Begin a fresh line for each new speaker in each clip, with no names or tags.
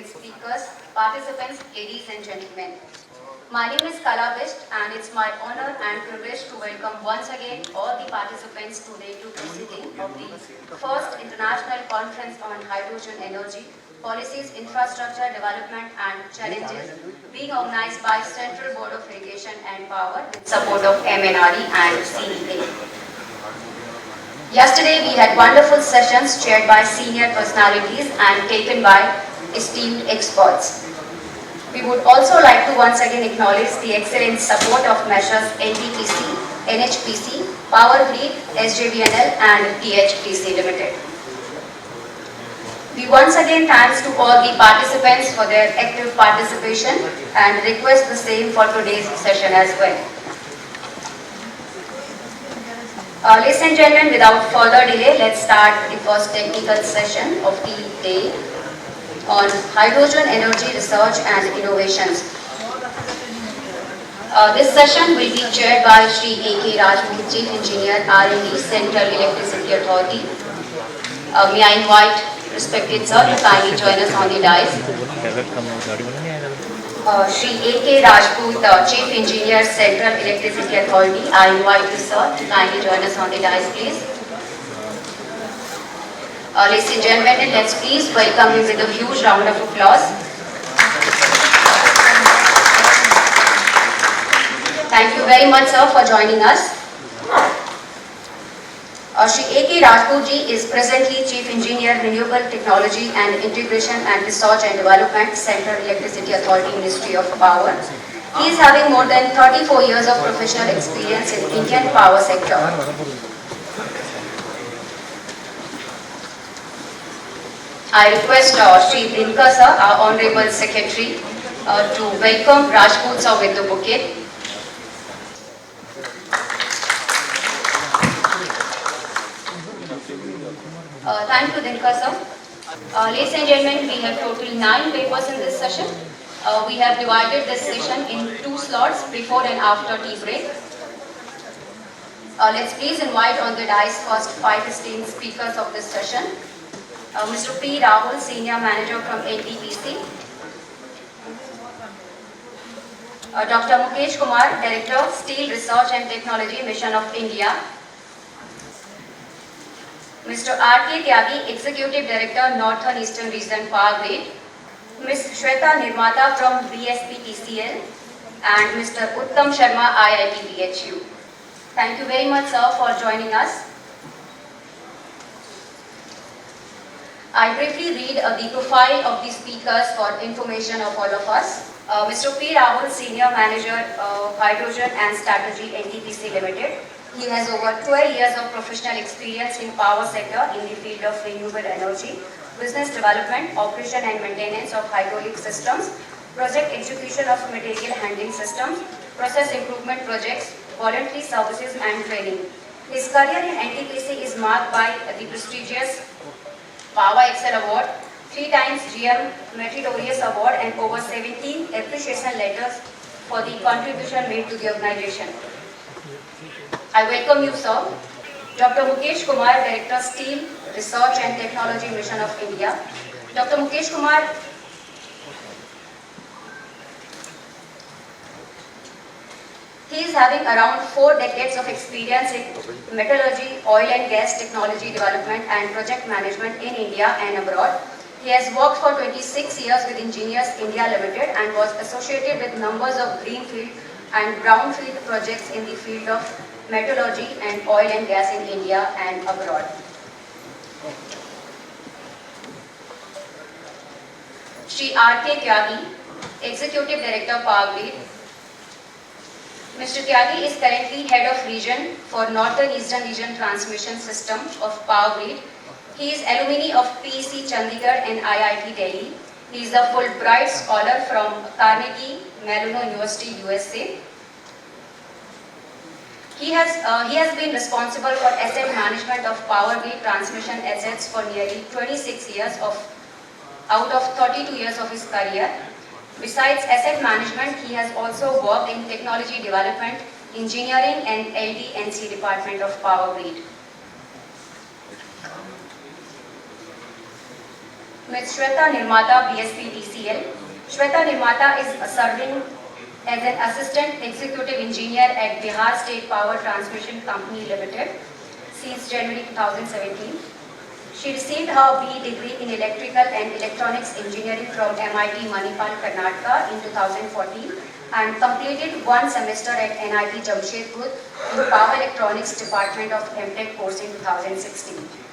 distinguished speakers, participants, ladies and gentlemen. My name is Kala Bist and it's my honor and privilege to welcome once again all the participants to the 82nd sitting of the first International Conference on Hydrogen Energy, Policies, Infrastructure Development and Challenges being organized by Central Board of Irrigation and Power with support of MNRE and CEA. Yesterday we had wonderful sessions chaired by senior personalities and taken by esteemed experts. We would also like to once again acknowledge the excellent support of measures NTPC, NHPC, Power Grid, SJVNL and PHPC Limited. We once again thanks to all the participants for their active participation and request the same for today's session as well. Ladies and gentlemen, without further delay, let's start the first technical session of the day on hydrogen energy research and innovations. This session will be chaired by Shri A.K. Rajput, Chief Engineer, R&D, Central Electricity Authority. May I invite respected sir to kindly join us on the dais. Shri A.K. Rajput, Chief Engineer, Central Electricity Authority. I invite you, sir, to kindly join us on the dais, please. Ladies and gentlemen, let's please welcome him with a huge round of applause. Thank you very much, sir, for joining us. Shri A.K. Rajput ji is presently Chief Engineer, Renewable Technology and Integration and Research and Development, Central Electricity Authority, Ministry of Power. He is having more than 34 years of professional experience in Indian power sector. I request Shri Dinkar sir, our Honorable Secretary, to welcome Rajput sir with the bouquet. Thank you, Dinkar sir. Ladies and gentlemen, we have total 9 papers in this session. We have divided this session in 2 slots, before and after tea break. Let's please invite on the dais first 5 esteemed speakers of this session. Mr. P. Rahul, Senior Manager from NTPC. Dr. Mukesh Kumar, Director, Steel Research and Technology, Mission of India. Mr. R.K. Tyagi, Executive Director, Northern Eastern Region Power Grid. Ms. Shweta Nirmata from BSPTCL and Mr. Uttam Sharma, IIT BHU. Thank you very much, sir, for joining us. I briefly read the profile of the speakers for information of all of us. Mr. P. Rahul, Senior Manager, Hydrogen and Strategy, NTPC Limited. He has over 12 years of professional experience in power sector in the field of renewable energy, business development, operation and maintenance of hydraulic systems, project execution of material handling systems, process improvement projects, voluntary services and training. His career in NTPC is marked by the prestigious Power Excel Award, 3 times GM Meritorious Award and over 17 appreciation letters for the contribution made to the organization. I welcome you, sir. Dr. Mukesh Kumar, Director, Steel Research and Technology, Mission of India. Dr. Mukesh Kumar he is having around 4 decades of experience in metallurgy, oil and gas technology development and project management in India and abroad. He has worked for 26 years with Engineers India Limited and was associated with numbers of greenfield and brownfield projects in the field of metallurgy and oil and gas in India and abroad. Shri R.K. Tyagi, Executive Director, Power Grid. Mr. Tyagi is currently Head of Region for Northern Eastern Region Transmission System of Power Grid. He is alumni of PEC Chandigarh and IIT Delhi. He is a Fulbright Scholar from Carnegie Mellon University, USA. He has been responsible for asset management of power grid transmission assets for nearly 26 years out of 32 years of his career. Besides asset management, he has also worked in technology development, engineering and LD&C department of Power Grid. Ms. Shweta Nirmata, BSP TCL. Shweta Nirmata is serving as an Assistant Executive Engineer at Bihar State Power Transmission Company Limited since January 2017. She received her BE degree in Electrical and Electronics Engineering from MIT Manipal, Karnataka in 2014 and completed one semester at NIT Jamshedpur in Power Electronics Department of MTech course in 2016.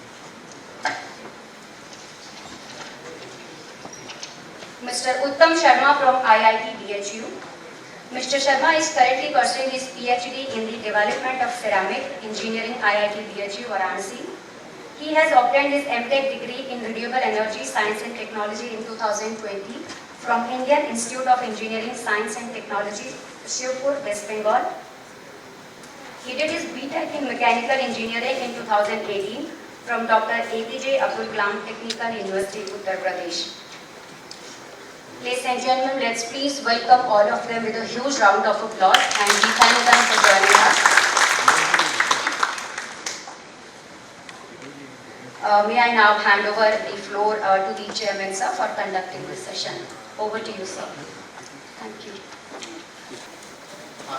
Mr. Uttam Sharma from IIT BHU. Mr. Sharma is currently pursuing his PhD in the development of ceramic engineering IIT BHU Varanasi. He has obtained his MTech degree in renewable energy science and technology in 2020 from Indian Institute of Engineering Science and Technology, Shivpur, West Bengal. He did his BTech in mechanical engineering in 2018 from Dr. APJ Abdul Kalam Technical University, Uttar Pradesh. Ladies and gentlemen, let's please welcome all of them with a huge round of applause and we thank them for joining us. May I now hand over the floor to the chairman, sir, for conducting this session. Over to you, sir. Thank you.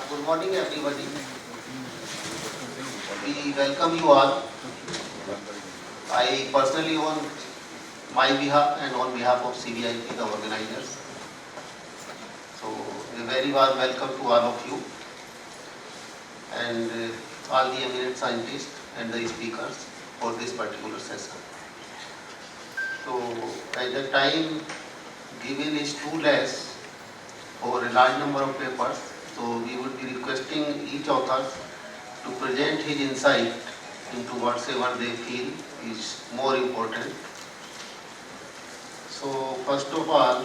Good morning, everybody. We welcome you all. I personally, on my behalf and on behalf of CBIP, the organizers, so a very warm welcome to all of you and all the eminent scientists and the speakers for this particular session. So, as the time given is too less for a large number of papers, so we would be requesting each author to present his insight into whatsoever they feel is more important. So, first of all,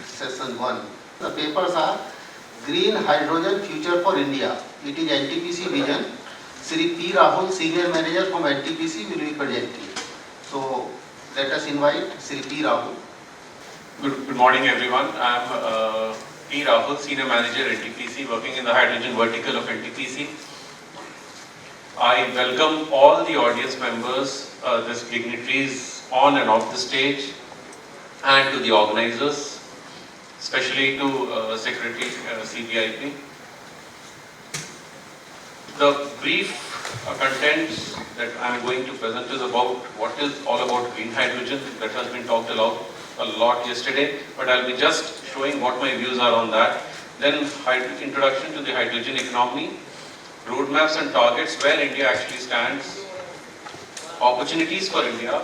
session 1. The papers are Green Hydrogen Future for India. It is NTPC Vision. Sri P. Rahul, Senior Manager from NTPC, will be presenting. So, let us invite Sri P. Rahul.
Good morning, everyone. I am P. Rahul, Senior Manager at NTPC, working in the hydrogen vertical of NTPC. I welcome all the audience members, the dignitaries on and off the stage, and to the organizers, especially to Secretary CBIP. The brief contents that I am going to present is about what is all about green hydrogen. That has been talked a lot yesterday, but I will be just showing what my views are on that. Then introduction to the hydrogen economy, roadmaps and targets, where India actually stands, opportunities for India,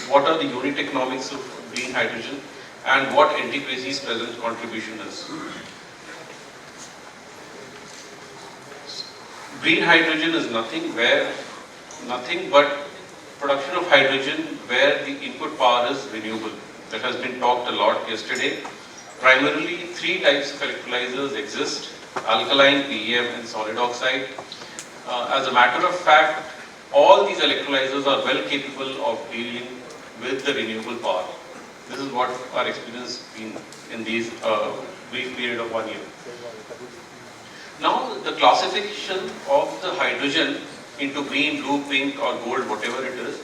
what are the unit economics of green hydrogen, and what NTPC's present contribution is. Green hydrogen is nothing but production of hydrogen where the input power is renewable. That has been talked a lot yesterday. Primarily, three types of electrolyzers exist: alkaline, PEM, and solid oxide. As a matter of fact, all these electrolyzers are well capable of dealing with the renewable power. This is what our experience has been in these brief period of 1 year. Now, the classification of the hydrogen into green, blue, pink, or gold, whatever it is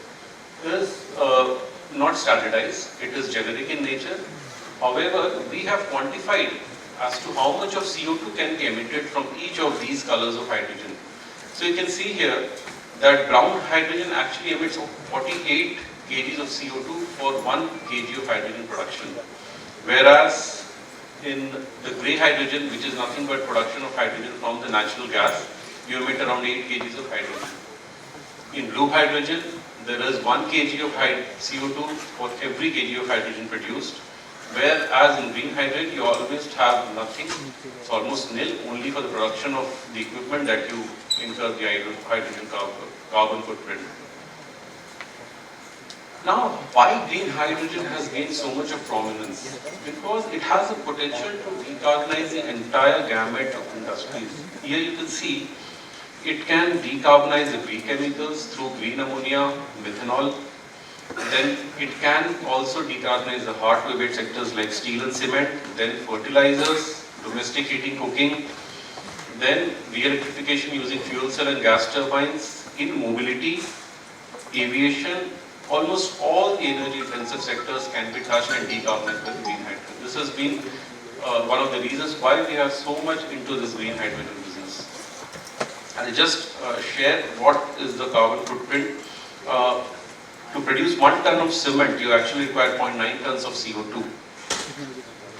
not standardized. It is generic in nature. However, we have quantified as to how much of CO2 can be emitted from each of these colors of hydrogen. So you can see here that brown hydrogen actually emits 48 kg of CO2 for 1 kg of hydrogen production. Whereas in the grey hydrogen, which is nothing but production of hydrogen from the natural gas, you emit around 8 kg of hydrogen. In blue hydrogen, there is 1 kg of CO2 for every kg of hydrogen produced. Whereas in green hydrogen, you almost have nothing, it's almost nil, only for the production of the equipment that you incur the hydrogen carbon footprint. Now, why green hydrogen has gained so much of prominence? Because it has the potential to decarbonize the entire gamut of industries. Here you can see it can decarbonize the green chemicals through green ammonia, methanol. Then it can also decarbonize the hard-to-abate sectors like steel and cement, then fertilizers, domestic heating, cooking, then re-electrification using fuel cell and gas turbines, in mobility, aviation, almost all the energy intensive sectors can be touched and decarbonized with green hydrogen. This has been one of the reasons why we are so much into this green hydrogen business. I'll just share what is the carbon footprint. To produce 1 ton of cement, you actually require 0.9 tons of CO2.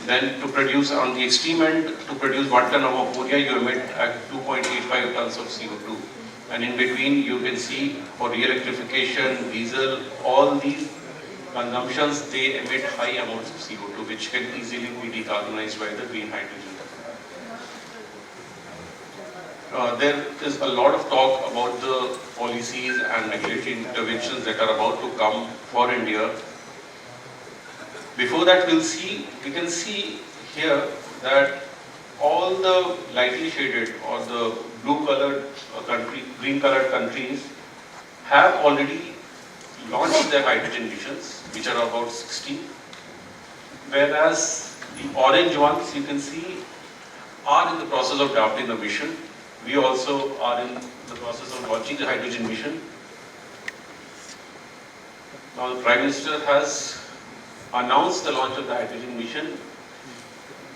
Then to produce, on the extreme end, to produce 1 ton of ammonia, you emit at 2.85 tons of CO2. And in between, you can see for re-electrification, diesel, all these consumptions, they emit high amounts of CO2, which can easily be decarbonized by the green hydrogen. There is a lot of talk about the policies and regulatory interventions that are about to come for India. Before that, we can see here that all the lightly shaded or the blue colored green colored countries have already launched their hydrogen missions, which are about 60. Whereas the orange ones, you can see, are in the process of adopting the mission. We also are in the process of launching the hydrogen mission. Now the Prime Minister has announced the launch of the hydrogen mission.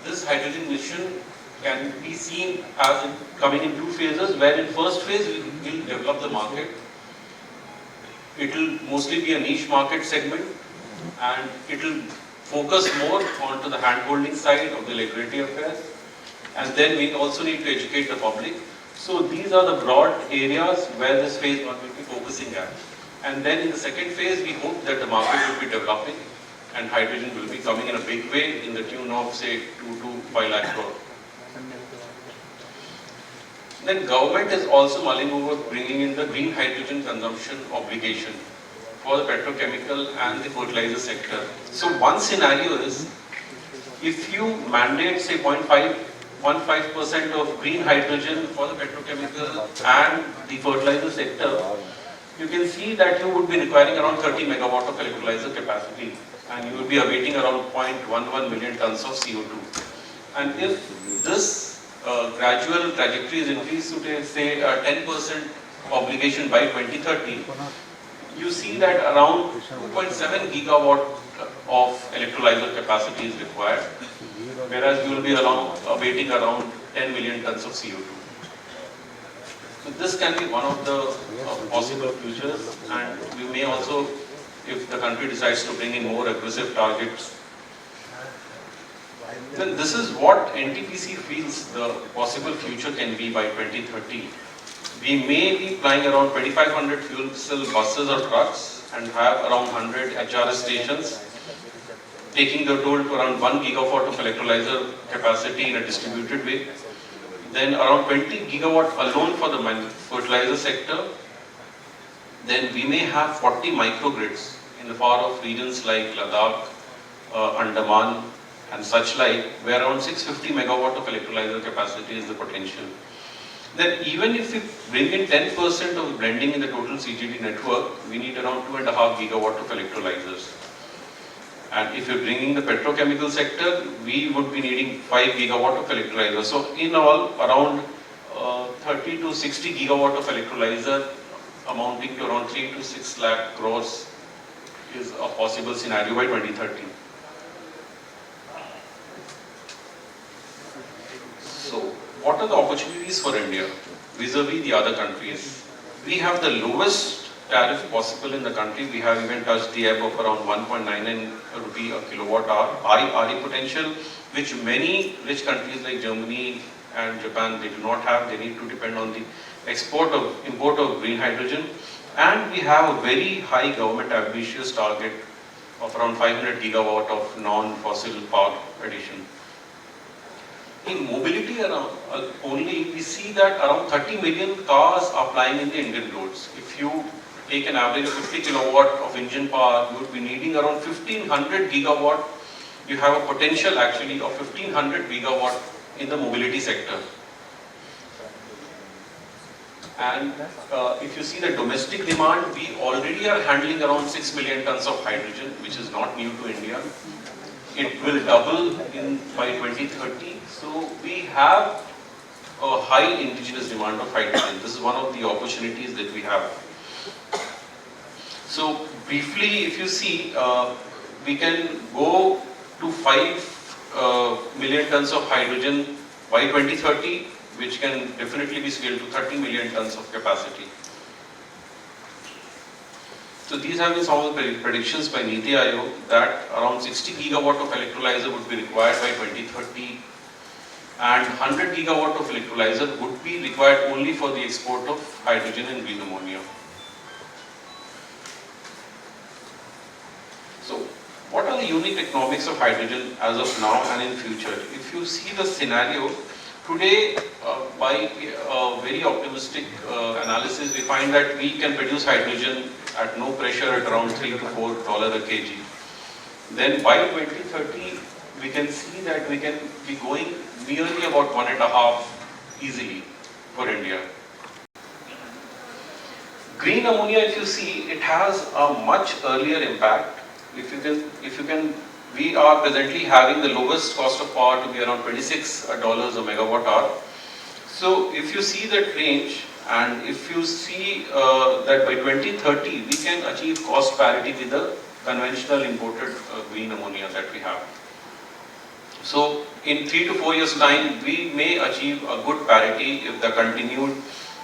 This hydrogen mission can be seen as coming in 2 phases, where in first phase we will develop the market. It will mostly be a niche market segment, and it will focus more onto the hand-holding side of the regulatory affairs. And then we also need to educate the public. So these are the broad areas where this phase 1 will be focusing at. And then in the second phase, we hope that the market will be developing and hydrogen will be coming in a big way in the tune of say 2 to 5 lakh crore. Then government is also mulling over bringing in the green hydrogen consumption obligation for the petrochemical and the fertilizer sector. So one scenario is, if you mandate say 0.15% of green hydrogen for the petrochemical and the fertilizer sector, you can see that you would be requiring around 30 megawatt of electrolyzer capacity, and you will be awaiting around 0.11 million tons of CO2. And if this gradual trajectory is increased to say 10% obligation by 2030, you see that around 2.7 gigawatt of electrolyzer capacity is required, whereas you will be awaiting around 10 million tons of CO2. So this can be one of the possible futures, and we may also, if the country decides to bring in more aggressive targets, then this is what NTPC feels the possible future can be by 2030. We may be flying around 2,500 fuel cell buses or trucks and have around 100 HRS stations, taking the total to around 1 gigawatt of electrolyzer capacity in a distributed way. Then around 20 gigawatt alone for the fertilizer sector. Then we may have 40 microgrids in the far off regions like Ladakh, Andaman and such like, where around 650 megawatt of electrolyzer capacity is the potential. Then even if we bring in 10% of blending in the total CGD network, we need around 2.5 gigawatt of electrolyzers. And if you're bringing the petrochemical sector, we would be needing 5 gigawatt of electrolyzer. So in all, around 30 to 60 gigawatt of electrolyzer, amounting to around 3 to 6 lakh crores is a possible scenario by 2030. So what are the opportunities for India vis-a-vis the other countries? We have the lowest tariff possible in the country. We have even touched the ebb of around 1.99 rupee a kilowatt hour, high RE potential, which many rich countries like Germany and Japan, they do not have. They need to depend on the import of green hydrogen. And we have a very high government ambitious target of around 500 gigawatt of non-fossil power addition. In mobility only, we see that around 30 million cars are plying in the Indian roads. If you take an average of 50 kilowatt of engine power, you would be needing around 1500 gigawatt. You have a potential actually of 1500 gigawatt in the mobility sector. And if you see the domestic demand, we already are handling around 6 million tons of hydrogen, which is not new to India. It will double by 2030. So we have a high indigenous demand of hydrogen. This is one of the opportunities that we have. So briefly, if you see, we can go to 5 million tons of hydrogen by 2030, which can definitely be scaled to 30 million tons of capacity. So these have been some of the predictions by Niti Aayog that around 60 gigawatt of electrolyzer would be required by 2030 and 100 gigawatt of electrolyzer would be required only for the export of hydrogen and green ammonia. So what are the unique economics of hydrogen as of now and in future? If you see the scenario, today by a very optimistic analysis, we find that we can produce hydrogen at no pressure at around $3 to $4 a kg. Then by 2030, we can see that we can be going nearly about 1.5 easily for India. Green ammonia, if you see, it has a much earlier impact. If you can, we are presently having the lowest cost of power to be around $26 a megawatt hour. So if you see that range, and if you see that by 2030 we can achieve cost parity with the conventional imported green ammonia that we have. So in 3 to 4 years time we may achieve a good parity if the continued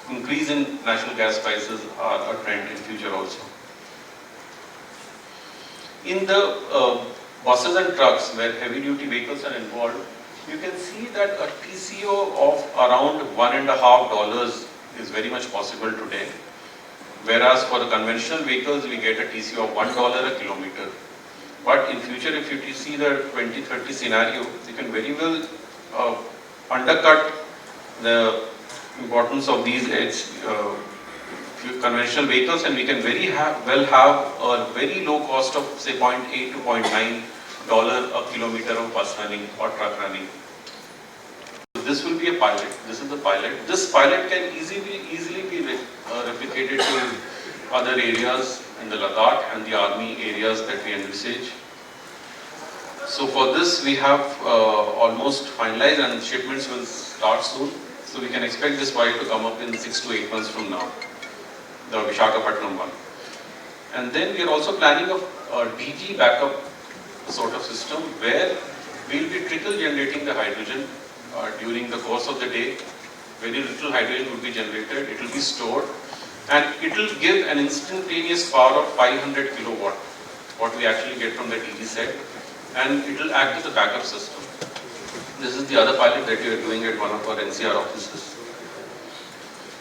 increase in natural gas prices are a trend in future also. In the buses and trucks where heavy duty vehicles are involved, you can see that a TCO of around $1.50 is very much possible today. Whereas for the conventional vehicles, we get a TCO of $1 a kilometer. But in future, if you see the 2030 scenario, you can very well undercut the importance of these conventional vehicles, and we can well have a very low cost of say $0.8 to $0.9 a kilometer of bus running or truck running. This will be a pilot. This is the pilot. This pilot can easily be replicated to other areas in the Ladakh and the army areas that we envisage. So for this we have almost finalized and shipments will start soon. So we can expect this pilot to come up in 6 to 8 months from now, the Visakhapatnam one. And then we are also planning a DG backup sort of system where we will be trickle generating the hydrogen during the course of the day. Very little hydrogen will be generated, it will be stored, and it will give an instantaneous power of 500 kilowatt, what we actually get from the DG set, and it will act as a backup system. This is the other pilot that we are doing at one of our NCR offices.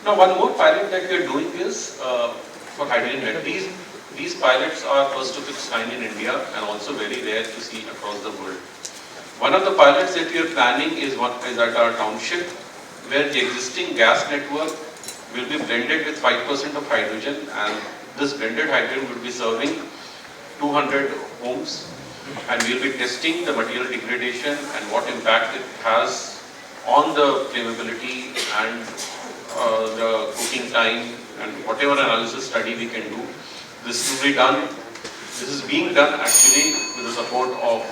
Now one more pilot that we are doing is for hydrogen net. These pilots are first of its kind in India and also very rare to see across the world. One of the pilots that we are planning is at our township, where the existing gas network will be blended with 5% of hydrogen, and this blended hydrogen will be serving 200 homes, and we will be testing the material degradation and what impact it has on the flammability and the cooking time, and whatever analysis study we can do. This will be done. This is being done actually with the support of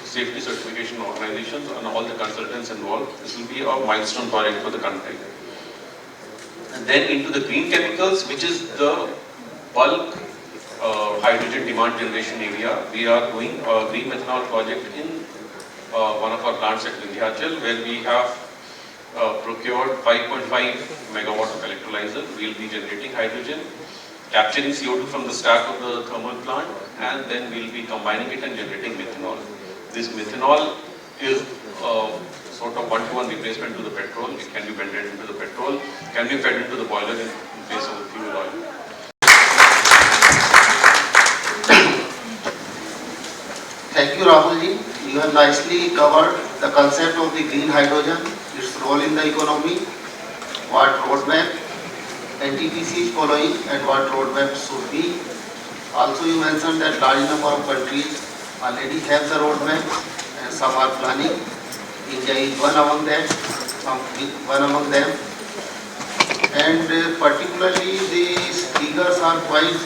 safety certification organizations and all the consultants involved. This will be a milestone project for the country. And then into the green chemicals, which is the bulk hydrogen demand generation area. We are doing a green methanol project in one of our plants at Vindhyachal, where we have procured 5.5 megawatt of electrolyzer. We will be generating hydrogen, capturing CO2 from the stack of the thermal plant, and then we will be combining it and generating methanol. This methanol is sort of one-to-one replacement to the petrol. It can be blended into the petrol, can be fed into the boiler in place of the fuel oil.
Thank you, Rahulji. You have nicely covered the concept of the green hydrogen, its role in the economy, what roadmap NTPC is following and what roadmap should be. Also, you mentioned that large number of countries already have the roadmap and some are planning. India is one among them. And particularly these figures are quite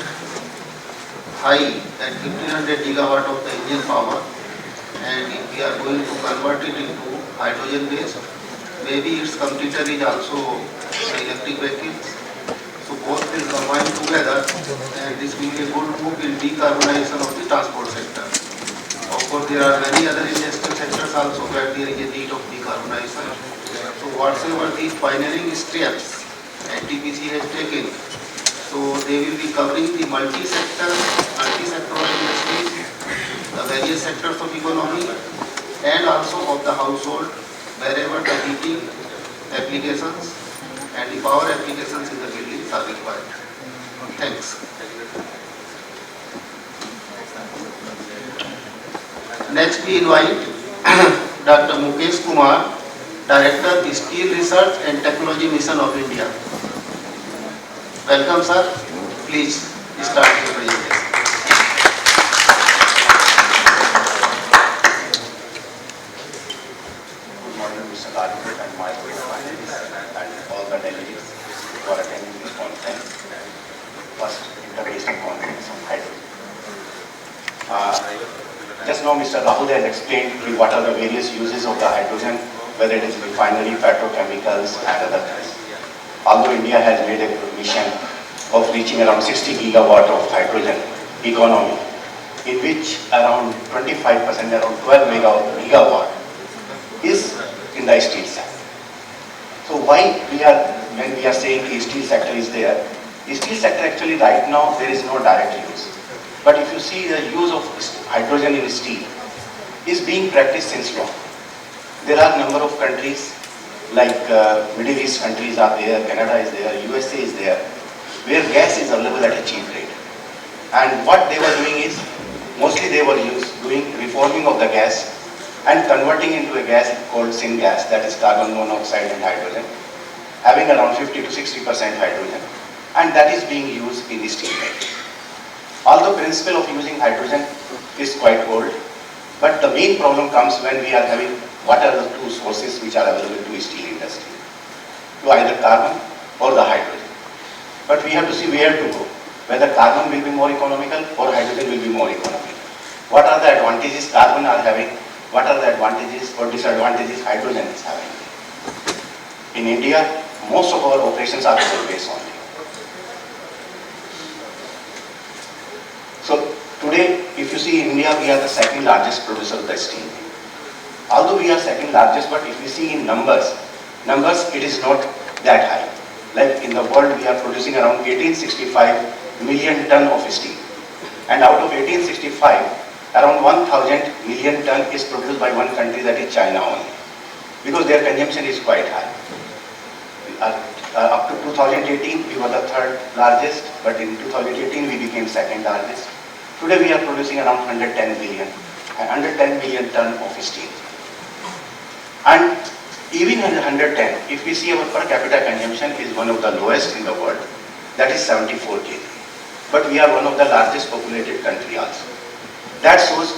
high, at 1500 gigawatt of the engine power, and if we are going to convert it into hydrogen based, maybe its competitor is also the electric vehicles. So both will combine together, and this will be a good move in decarbonization of the transport sector. Of course, there are many other industrial sectors also where there is a need of decarbonization. So whatsoever these pioneering steps NTPC has taken, so they will be covering the multi-sectoral industries, the various sectors of economy, and also of the household, wherever the heating applications and the power applications in the buildings are required. Thanks. Next we invite Dr. Mukesh Kumar, Director, Steel Research and Technology Mission of India. Welcome, sir. Please start your presentation.
Good morning, Mr. Rajput and my co-panelists and all the delegates who are attending this conference, first international conference on hydrogen. Just now, Mr. Rahul has explained what are the various uses of the hydrogen, whether it is refinery, petrochemicals, and other things. Although India has made a mission of reaching around 60 gigawatt of hydrogen economy, in which around 25%, around 12 gigawatt, is in the steel sector. So why when we are saying the steel sector is there, the steel sector actually right now there is no direct use. But if you see the use of hydrogen in steel is being practiced since long. There are a number of countries like Middle East countries are there, Canada is there, USA is there, where gas is available at a cheap rate. And what they were doing is, mostly they were doing reforming of the gas and converting into a gas called syngas, that is carbon monoxide and hydrogen, having around 50 to 60% hydrogen, and that is being used in the steel making. Although principle of using hydrogen is quite old, but the main problem comes when we are having what are the two sources which are available to steel industry, to either carbon or the hydrogen. But we have to see where to go, whether carbon will be more economical or hydrogen will be more economical. What are the advantages carbon are having, what are the advantages or disadvantages hydrogen is having. In India, most of our operations are coal-based only. So today, if you see in India, we are the second largest producer of the steel. Although we are second largest, but if we see in numbers it is not that high. Like in the world, we are producing around 1865 million ton of steel. And out of 1865, around 1000 million ton is produced by one country, that is China only. Because their consumption is quite high. Up to 2018, we were the third largest, but in 2018, we became second largest. Today, we are producing around 110 million ton of steel. And even in 110, if we see our per capita consumption is one of the lowest in the world, that is 74 kg. But we are one of the largest populated country also. That shows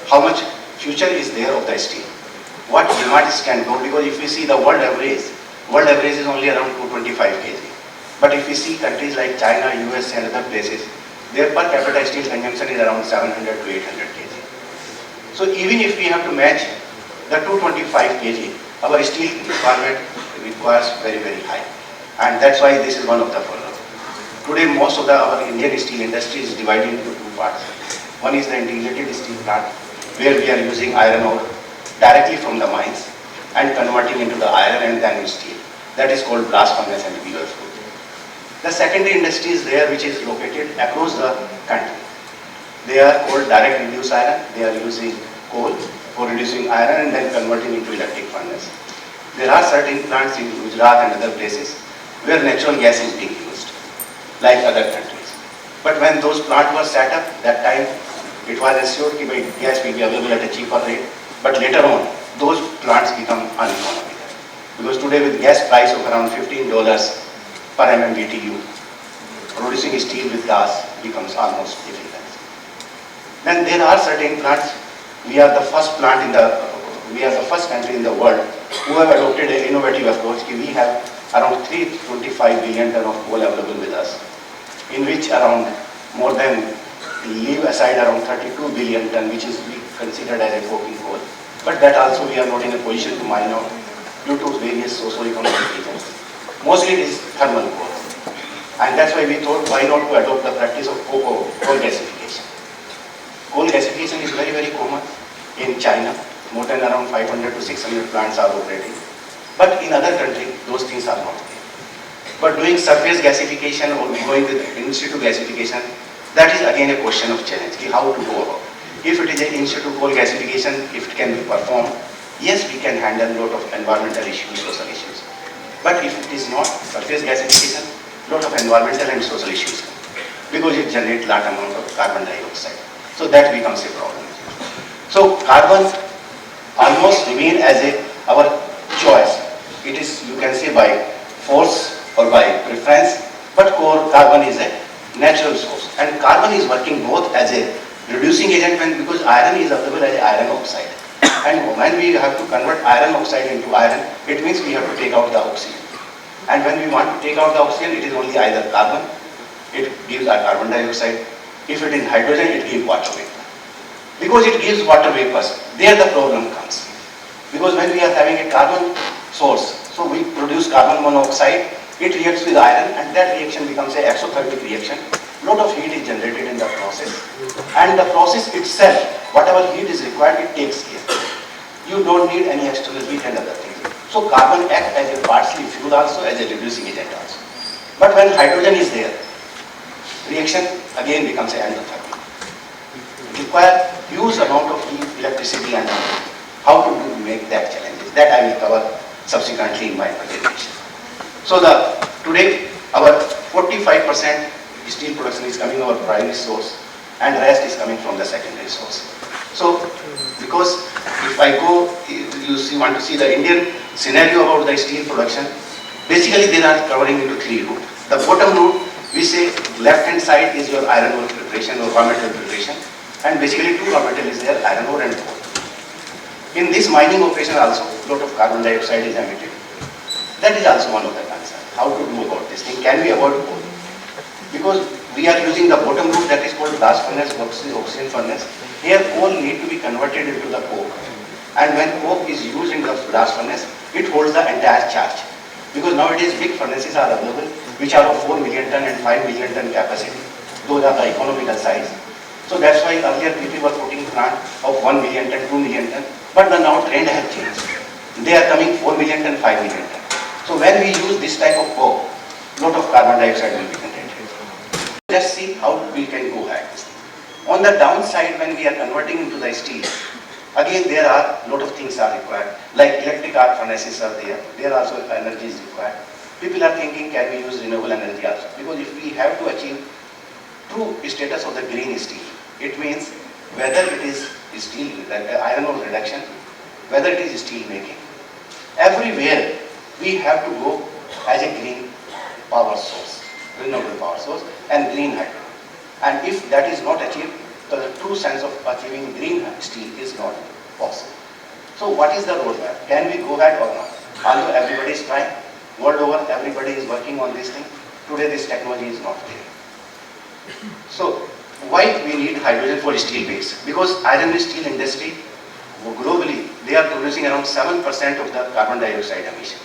how much future is there of the steel. What demands can go, because if we see the world average is only around 225 kg. But if we see countries like China, US and other places, their per capita steel consumption is around 700 to 800 kg. So even if we have to match the 225 kg, our steel requirement requires very, very high. And that's why this is one of the problems. Today, most of our Indian steel industry is divided into two parts. One is the integrated steel plant, where we are using iron ore directly from the mines and converting into the iron and then steel. That is called blast furnace and BF route. The secondary industry is there, which is located across the country. They are called direct reduced iron. They are using coal for reducing iron and then converting into electric furnace. There are certain plants in Gujarat and other places where natural gas is being used, like other countries. But when those plants were set up, that time it was assured that gas will be available at a cheaper rate. But later on, those plants become uneconomical. Because today with gas price of around $15 per MMBTU, producing steel with gas becomes almost difficult. Then there are certain plants. We are the first country in the world who have adopted an innovative approach. We have around 325 billion ton of coal available with us, in which around more than leave aside around 32 billion ton, which is considered as a coking coal. But that also we are not in a position to mine out due to various socio-economic reasons. Mostly it is thermal coal. And that's why we thought, why not to adopt the practice of coal gasification. Coal gasification is very, very common in China. More than around 500 to 600 plants are operating. But in other countries, those things are not there. But doing surface gasification or going with in situ gasification, that is again a question of challenge, how to go about. If it is an in situ coal gasification, if it can be performed, yes, we can handle a lot of environmental issues, social issues. But if it is not surface gasification, lot of environmental and social issues because it generates large amount of carbon dioxide. So that becomes a problem. So carbon almost remain as our choice. It is, you can say, by force or by preference, but core carbon is a natural source. And carbon is working both as a reducing agent because iron is available as iron oxide. And when we have to convert iron oxide into iron, it means we have to take out the oxygen. And when we want to take out the oxygen, it is only either carbon, it gives a carbon dioxide. If it is hydrogen, it gives water vapor. Because it gives water vapors, there the problem comes. Because when we are having a carbon source, so we produce carbon monoxide, it reacts with iron and that reaction becomes an exothermic reaction. Lot of heat is generated in the process. And the process itself, whatever heat is required, it takes care. You don't need any external heat and other things. So carbon acts as a partially fuel also, as a reducing agent also. But when hydrogen is there, reaction again becomes an endothermic. It requires huge amount of heat, electricity and how to make that challenges. That I will cover subsequently in my presentation. So today our 45% steel production is coming our primary source and rest is coming from the secondary source. So because if I go, want to see the Indian scenario about the steel production, basically they are covering into three routes. The bottom route, we say left hand side is your iron ore preparation or raw material preparation, and basically two raw material is there, iron ore and coal. In this mining operation also, lot of carbon dioxide is emitted. That is also one of the concerns. How to do about this thing? Can we avoid coal? Because we are using the bottom route that is called blast furnace, oxygen furnace. Here coal need to be converted into the coke. And when coke is used in the blast furnace, it holds the entire charge. Because nowadays big furnaces are available which are of 4 million ton and 5 million ton capacity. Those are the economical size. So that's why earlier people were putting plant of 1 million ton, 2 million ton. But the now trend has changed. They are coming 4 million ton, 5 million ton. So when we use this type of coke, lot of carbon dioxide will be generated. Let's see how we can go ahead. On the downside, when we are converting into the steel, again there are a lot of things are required. Like electric arc furnaces are there. There also energy is required. People are thinking, can we use renewable energy also? Because if we have to achieve true status of the green steel, it means whether it is steel, like iron ore reduction, whether it is steel making, everywhere we have to go as a green power source, renewable power source and green hydrogen. And if that is not achieved, the true sense of achieving green steel is not possible. So what is the roadmap? Can we go ahead or not? Although everybody is trying, world over everybody is working on this thing, today this technology is not there. So why we need hydrogen for steel base? Because iron and steel industry globally, they are producing around 7% of the carbon dioxide emission.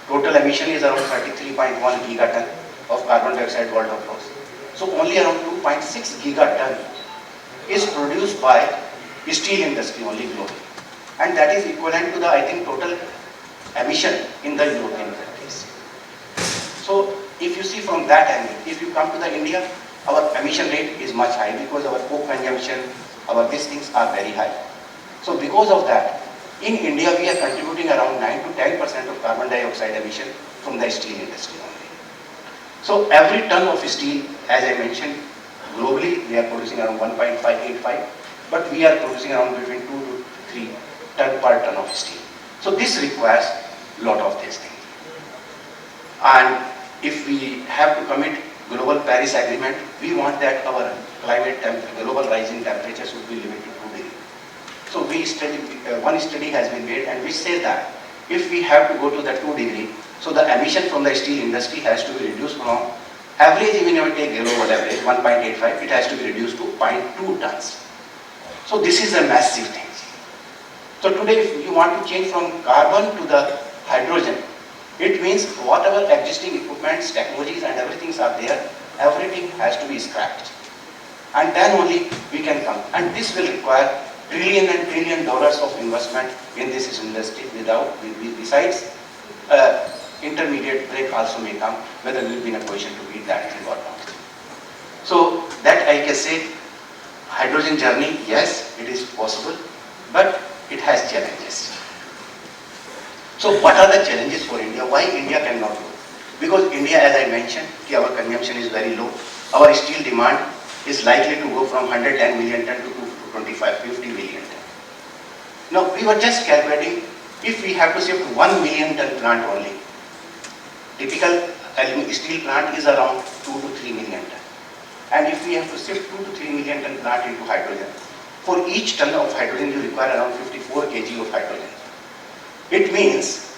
Total emission is around 33.1 gigaton of carbon dioxide world of loss. So only around 2.6 gigaton is produced by steel industry only globally. And that is equivalent to the, I think, total emission in the European countries. So if you see from that angle, if you come to the India, our emission rate is much high because our coke consumption, our these things are very high. So because of that, in India we are contributing around 9 to 10% of carbon dioxide emission from the steel industry only. So every ton of steel, as I mentioned, globally we are producing around 1.585, but we are producing around between 2 to 3 ton per ton of steel. So this requires a lot of these things. And if we have to commit global Paris Agreement, we want that our global rising temperature should be limited to 2 degrees. So one study has been made and which says that if we have to go to the 2 degree, so the emission from the steel industry has to be reduced from average, even if we take global average 1.85, it has to be reduced to 0.2 tons. So this is a massive thing. So today if you want to change from carbon to the hydrogen, It means whatever existing equipments, technologies and everything are there, everything has to be scrapped. And then only we can come. And this will require trillion and trillion dollars of investment in this industry besides intermediate break also may come, whether we will be in a position to beat that thing or not. So that I can say, hydrogen journey, yes, it is possible, but it has challenges. So what are the challenges for India? Why India cannot grow? Because India, as I mentioned, our consumption is very low. Our steel demand is likely to go from 110 million ton to 50 million ton. Now, we were just calculating, if we have to shift 1 million ton plant only, typical steel plant is around 2 to 3 million ton. And if we have to shift 2 to 3 million ton plant into hydrogen, for each ton of hydrogen you require around 54 kg of hydrogen. It means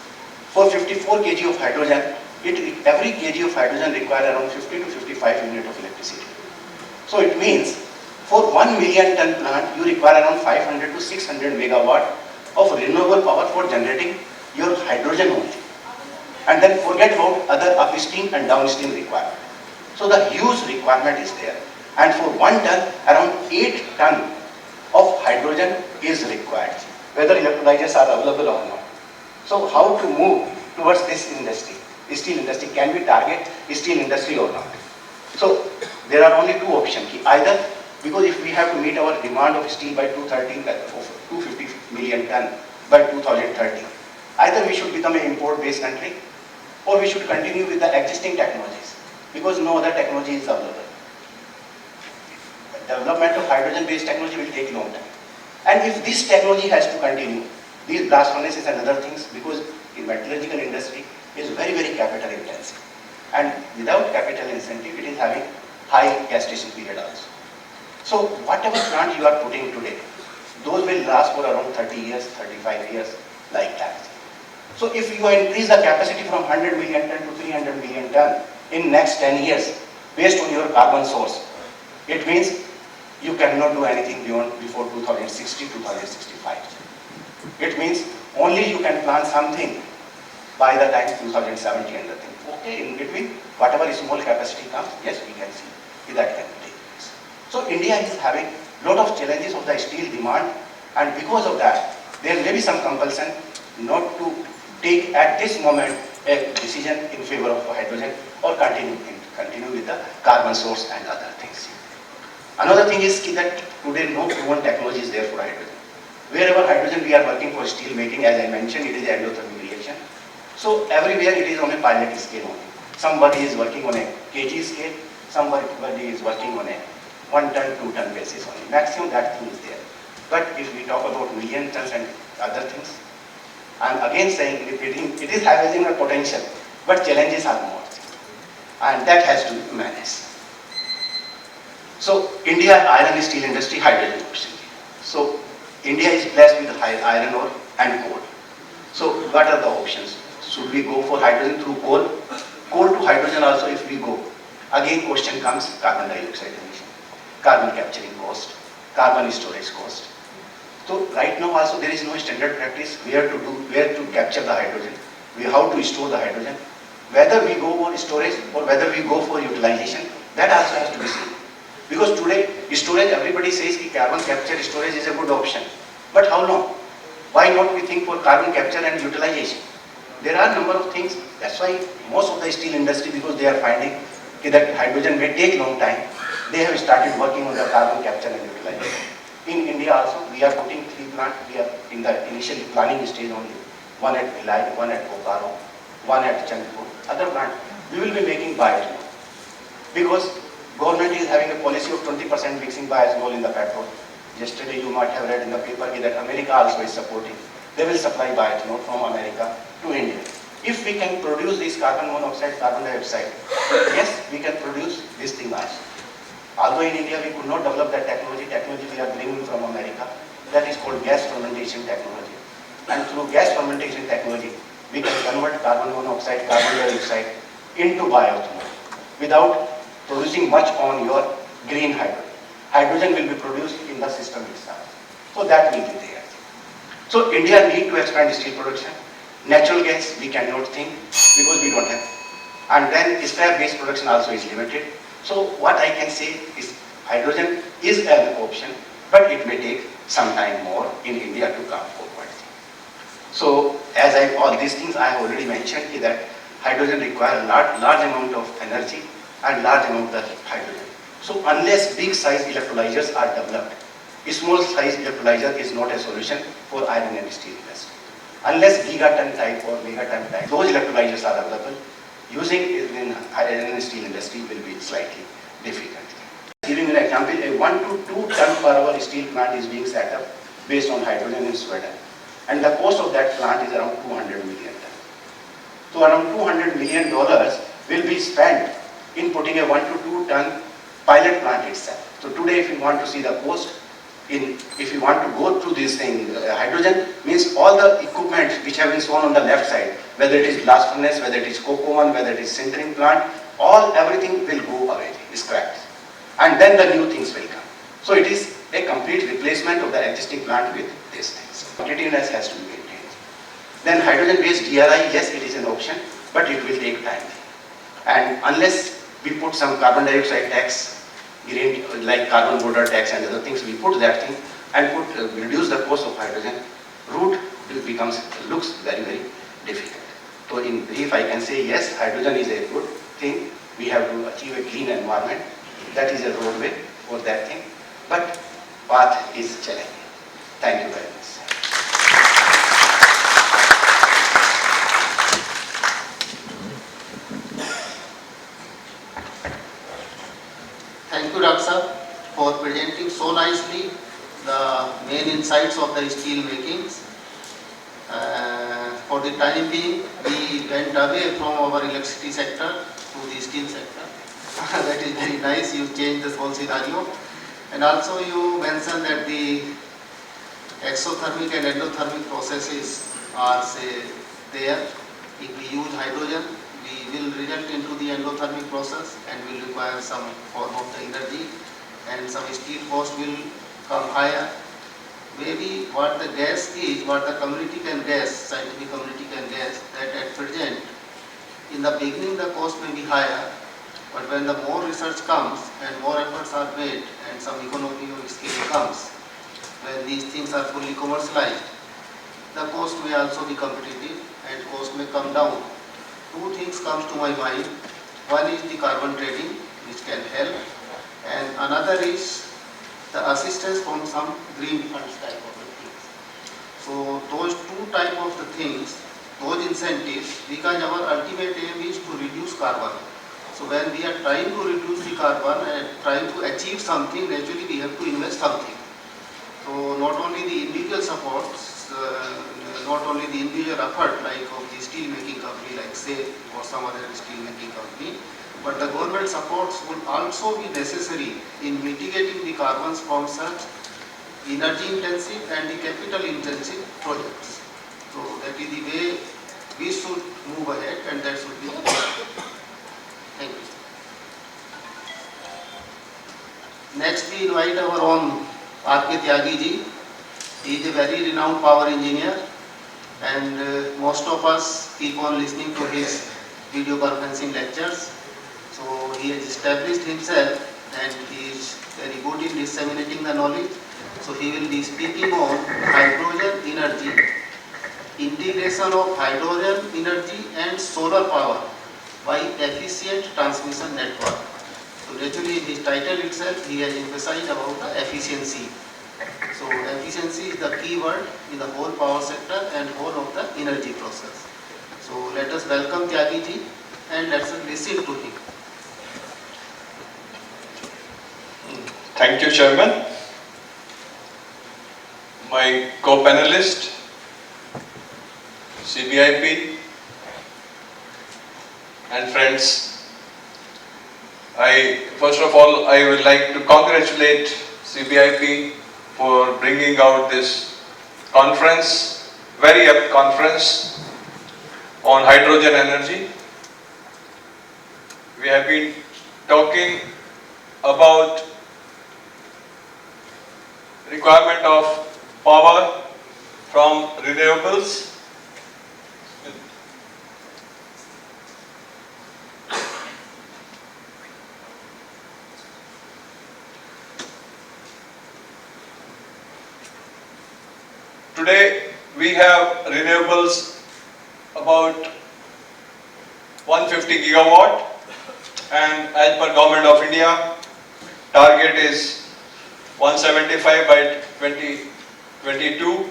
for 54 kg of hydrogen, every kg of hydrogen requires around 50 to 55 units of electricity. So it means for 1 million ton plant, you require around 500 to 600 megawatt of renewable power for generating your hydrogen only. And then forget about other upstream and downstream requirement. So the huge requirement is there. And for 1 ton, around 8 ton of hydrogen is required, whether electrolyzers are available or not. So how to move towards this industry, steel industry? Can we target steel industry or not? So there are only two options. Either, because if we have to meet our demand of steel by 250 million ton by 2030, either we should become an import-based country or we should continue with the existing technologies, because no other technology is available. The development of hydrogen-based technology will take a long time. And if this technology has to continue, these blast furnaces and other things, because the metallurgical industry is very, very capital intensive. And without capital incentive, it is having high gestation period also. So whatever plant you are putting today, those will last for around 30 years, 35 years, like that. So if you increase the capacity from 100 million ton to 300 million ton in next 10 years, based on your carbon source, it means you cannot do anything before 2060, 2065. It means only you can plan something by the time 2070 and the thing. Okay, in between, whatever small capacity comes, yes, we can see that can take place. So India is having a lot of challenges of the steel demand, and because of that, there may be some compulsion not to take at this moment a decision in favor of hydrogen or continue with the carbon source and other things. Another thing is that today no proven technology is there for hydrogen. Wherever hydrogen we are working for steel making, as I mentioned, it is endothermic reaction. So everywhere it is on a pilot scale only. Somebody is working on a kg scale, somebody is working on a 1 ton, 2 ton basis only. Maximum that thing is there. But if we talk about million tons and other things, I am again saying, repeating, it is having a potential, but challenges are more. And that has to be managed. So India iron and steel industry, hydrogen opportunity. So India is blessed with iron ore and coal. So what are the options? Should we go for hydrogen through coal? Coal to hydrogen also if we go. Again question comes carbon dioxide emission, carbon capturing cost, carbon storage cost. So right now also there is no standard practice where to capture the hydrogen, how to store the hydrogen. Whether we go for storage or whether we go for utilization, that also has to be seen. Because today, storage, everybody says that carbon capture storage is a good option. But how long? Why not we think for carbon capture and utilization? There are a number of things. That's why most of the steel industry, because they are finding that hydrogen may take long time, they have started working on the carbon capture and utilization. In India also, we are putting 3 plants. We are in the initial planning stage only. One at Bhilai, one at Bokaro, one at Chandpur. Other plant, we will be making bioethanol. Because government is having a policy of 20% mixing bioethanol in the petrol. Yesterday you might have read in the paper that America also is supporting. They will supply bioethanol from America to India. If we can produce this carbon monoxide, carbon dioxide, yes, we can produce this thing also. Although in India we could not develop that technology we are bringing from America, that is called gas fermentation technology. And through gas fermentation technology, we can convert carbon monoxide, carbon dioxide into bioethanol without producing much on your green hydrogen. Hydrogen will be produced in the system itself. So that will be there. So India need to expand steel production. Natural gas we cannot think because we don't have. And then scrap-based production also is limited. So what I can say is hydrogen is an option, but it may take some time more in India to come forward. So as all these things I have already mentioned is that hydrogen requires large amount of energy and large amount of hydrogen. So unless big size electrolyzers are developed, small size electrolyzer is not a solution for iron and steel industry. Unless gigaton type or megaton type, those electrolyzers are available, using in iron and steel industry will be slightly difficult. Giving an example, a 1 to 2 ton per hour steel plant is being set up based on hydrogen in Sweden. And the cost of that plant is around 200 million. So around $200 million will be spent in putting a 1 to 2 ton pilot plant itself. So today if you want to see the cost, if you want to go through this thing, hydrogen means all the equipment which have been shown on the left side, whether it is blast furnace, whether it is coke oven, whether it is sintering plant, everything will go away, scrapped. And then the new things will come. So it is a complete replacement of the existing plant with these things. Competitiveness has to be maintained. Then hydrogen-based DRI, yes, it is an option, but it will take time. And unless we put some carbon dioxide tax, like carbon border tax and other things, we put that thing and reduce the cost of hydrogen, route looks very, very difficult. So in brief, I can say yes, hydrogen is a good thing. We have to achieve a clean environment. That is a roadway for that thing. But path is challenging. Thank you very much.
Thank you, Dr. Sir, for presenting so nicely the main insights of the steel makings. For the time being, we went away from our electricity sector to the steel sector. That is very nice. You changed the whole scenario. And also you mentioned that the exothermic and endothermic processes are there. If we use hydrogen, we will result into the endothermic process and will require some form of the energy, and some steel cost will come higher. Maybe what the gas is, what the community can guess, scientific community can guess, that at present, in the beginning the cost may be higher, but when the more research comes and more efforts are made and some economy of scale comes, when these things are fully commercialized, the cost may also be competitive and cost may come down. Two things comes to my mind. One is the carbon trading, which can help, and another is the assistance from some green funds type of the things. So those two type of the things, those incentives, because our ultimate aim is to reduce carbon. So when we are trying to reduce the carbon and trying to achieve something, naturally we have to invest something. So not only the individual supports, not only the individual effort like of the steel making company like SAIL or some other steel making company, but the government supports will also be necessary in mitigating the carbons from such energy intensive and the capital intensive projects. So that is the way we should move ahead, and that should be the Thank you. Next we invite our own R.K. Tyagi ji. He is a very renowned power engineer, and most of us keep on listening to his video conferencing lectures. So he has established himself and he is very good in disseminating the knowledge. So he will be speaking on hydrogen energy, integration of hydrogen energy and solar power by efficient transmission network. So naturally in his title itself he has emphasized about the efficiency. So efficiency is the key word in the whole power sector and whole of the energy process. So let us welcome Tyagi ji and let us listen to him.
Thank you, Chairman. My co-panelist, CBIP, and friends, first of all, I would like to congratulate CBIP for bringing out this conference, very apt conference on hydrogen energy. We have been talking about requirement of power from renewables. Today we have renewables about 150 gigawatt, and as per Government of India, target is 175 by 2022,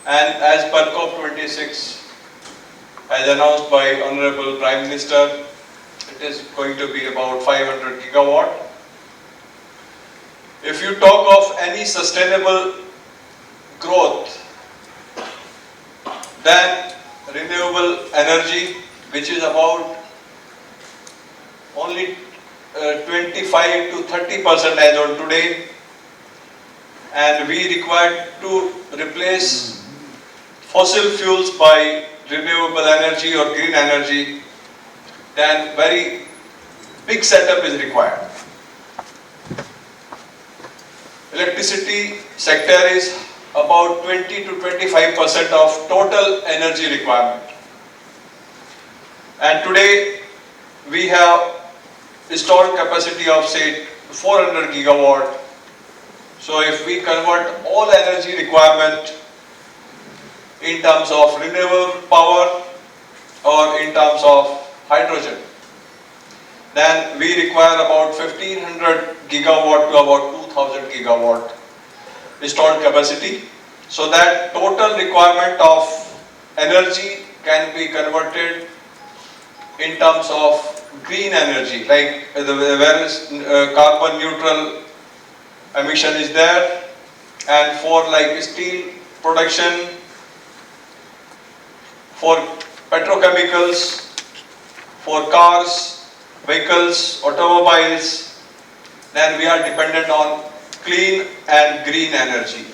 and as per COP26, as announced by Honorable Prime Minister, it is going to be about 500 gigawatt. If you talk of any sustainable growth, then renewable energy, which is about only 25 to 30% as on today, and we require to replace fossil fuels by renewable energy or green energy, then very big setup is required. Electricity sector is about 20 to 25% of total energy requirement. And today we have installed capacity of say 400 gigawatt. So if we convert all energy requirement in terms of renewable power or in terms of hydrogen, then we require about 1500 gigawatt to about 2000 gigawatt installed capacity, so that total requirement of energy can be converted in terms of green energy, like whereas carbon neutral emission is there, and for like steel production, for petrochemicals, for cars, vehicles, automobiles, then we are dependent on clean and green energy.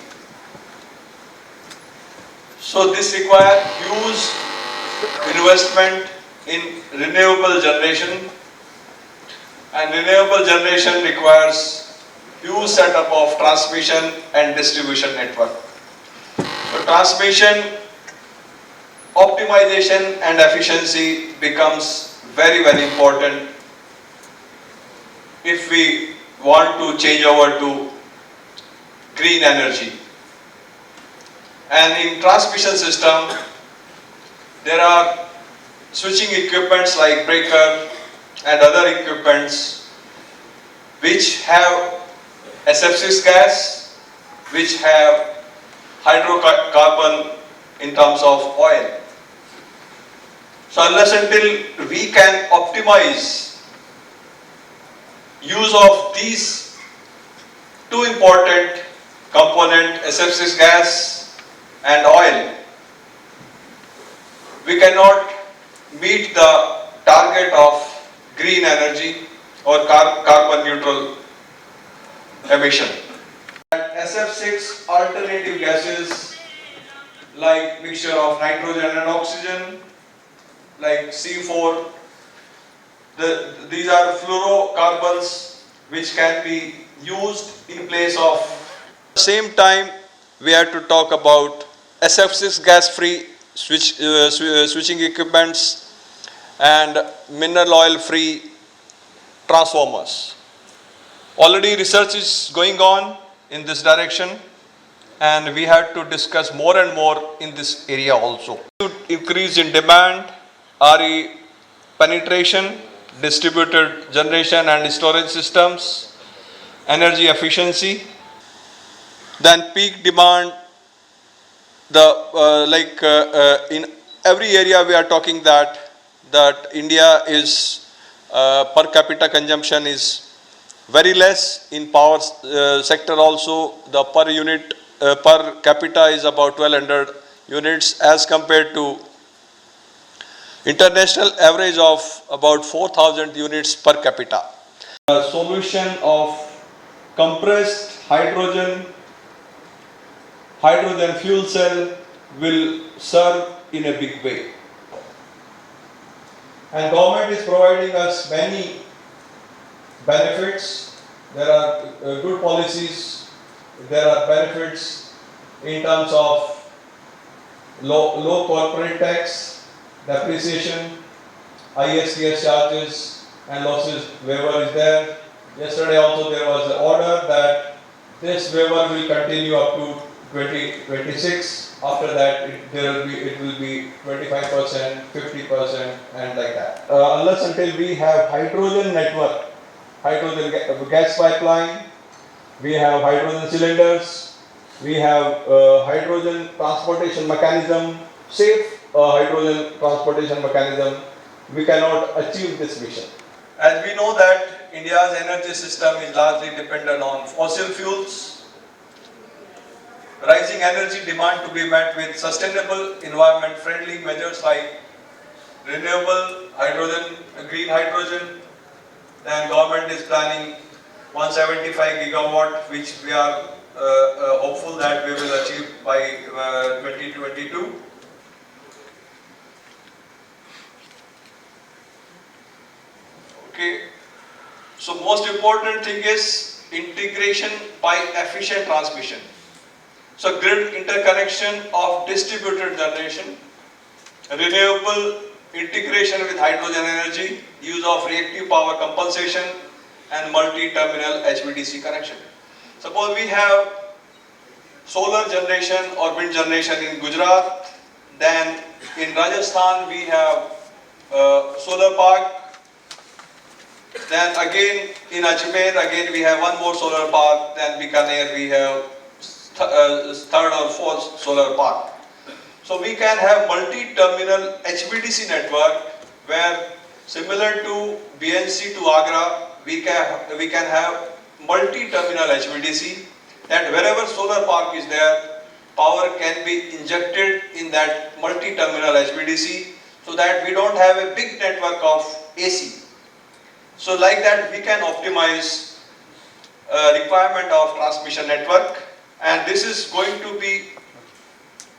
So this requires huge investment in renewable generation, and renewable generation requires huge setup of transmission and distribution network. So transmission optimization and efficiency becomes very, very important if we want to change over to green energy. And in transmission system, there are switching equipments like breaker and other equipments which have SF6 gas, which have hydrocarbon in terms of oil. So unless until we can optimize use of these two important component, SF6 gas and oil, we cannot meet the target of green energy or carbon neutral emission. And SF6 alternative gases like mixture of nitrogen and oxygen, like C4, these are fluorocarbons which can be used in place of. At the same time, we have to talk about SF6 gas free switching equipments and mineral oil free transformers. Already research is going on in this direction, and we have to discuss more and more in this area also. To increase in demand, RE penetration, distributed generation and storage systems, energy efficiency, then peak demand. In every area we are talking that India is per capita consumption is very less. In power sector also, the per unit per capita is about 1200 units as compared to international average of about 4000 units per capita. A solution of compressed hydrogen fuel cell will serve in a big way. And government is providing us many benefits. There are good policies, there are benefits in terms of low corporate tax, depreciation, ISTS charges and losses waiver is there. Yesterday also there was an order that this waiver will continue up to 2026. After that, it will be 25%, 50%, and like that. Unless until we have hydrogen network, hydrogen gas pipeline, we have hydrogen cylinders, we have hydrogen transportation mechanism, safe hydrogen transportation mechanism, we cannot achieve this mission. As we know that India's energy system is largely dependent on fossil fuels, rising energy demand to be met with sustainable, environment-friendly measures like renewable hydrogen, green hydrogen. Then government is planning 175 gigawatt, which we are hopeful that we will achieve by 2022. Okay. So most important thing is integration by efficient transmission. So grid interconnection of distributed generation, renewable integration with hydrogen energy, use of reactive power compensation, and multi-terminal HVDC connection. Suppose we have solar generation or wind generation in Gujarat, then in Rajasthan we have solar park, then again in Ajmer again we have one more solar park, then Bikaner we have third or fourth solar park. So we can have multi-terminal HVDC network where similar to BNC to Agra, we can have multi-terminal HVDC, that wherever solar park is there, power can be injected in that multi-terminal HVDC so that we don't have a big network of AC. So like that we can optimize requirement of transmission network, and this is going to be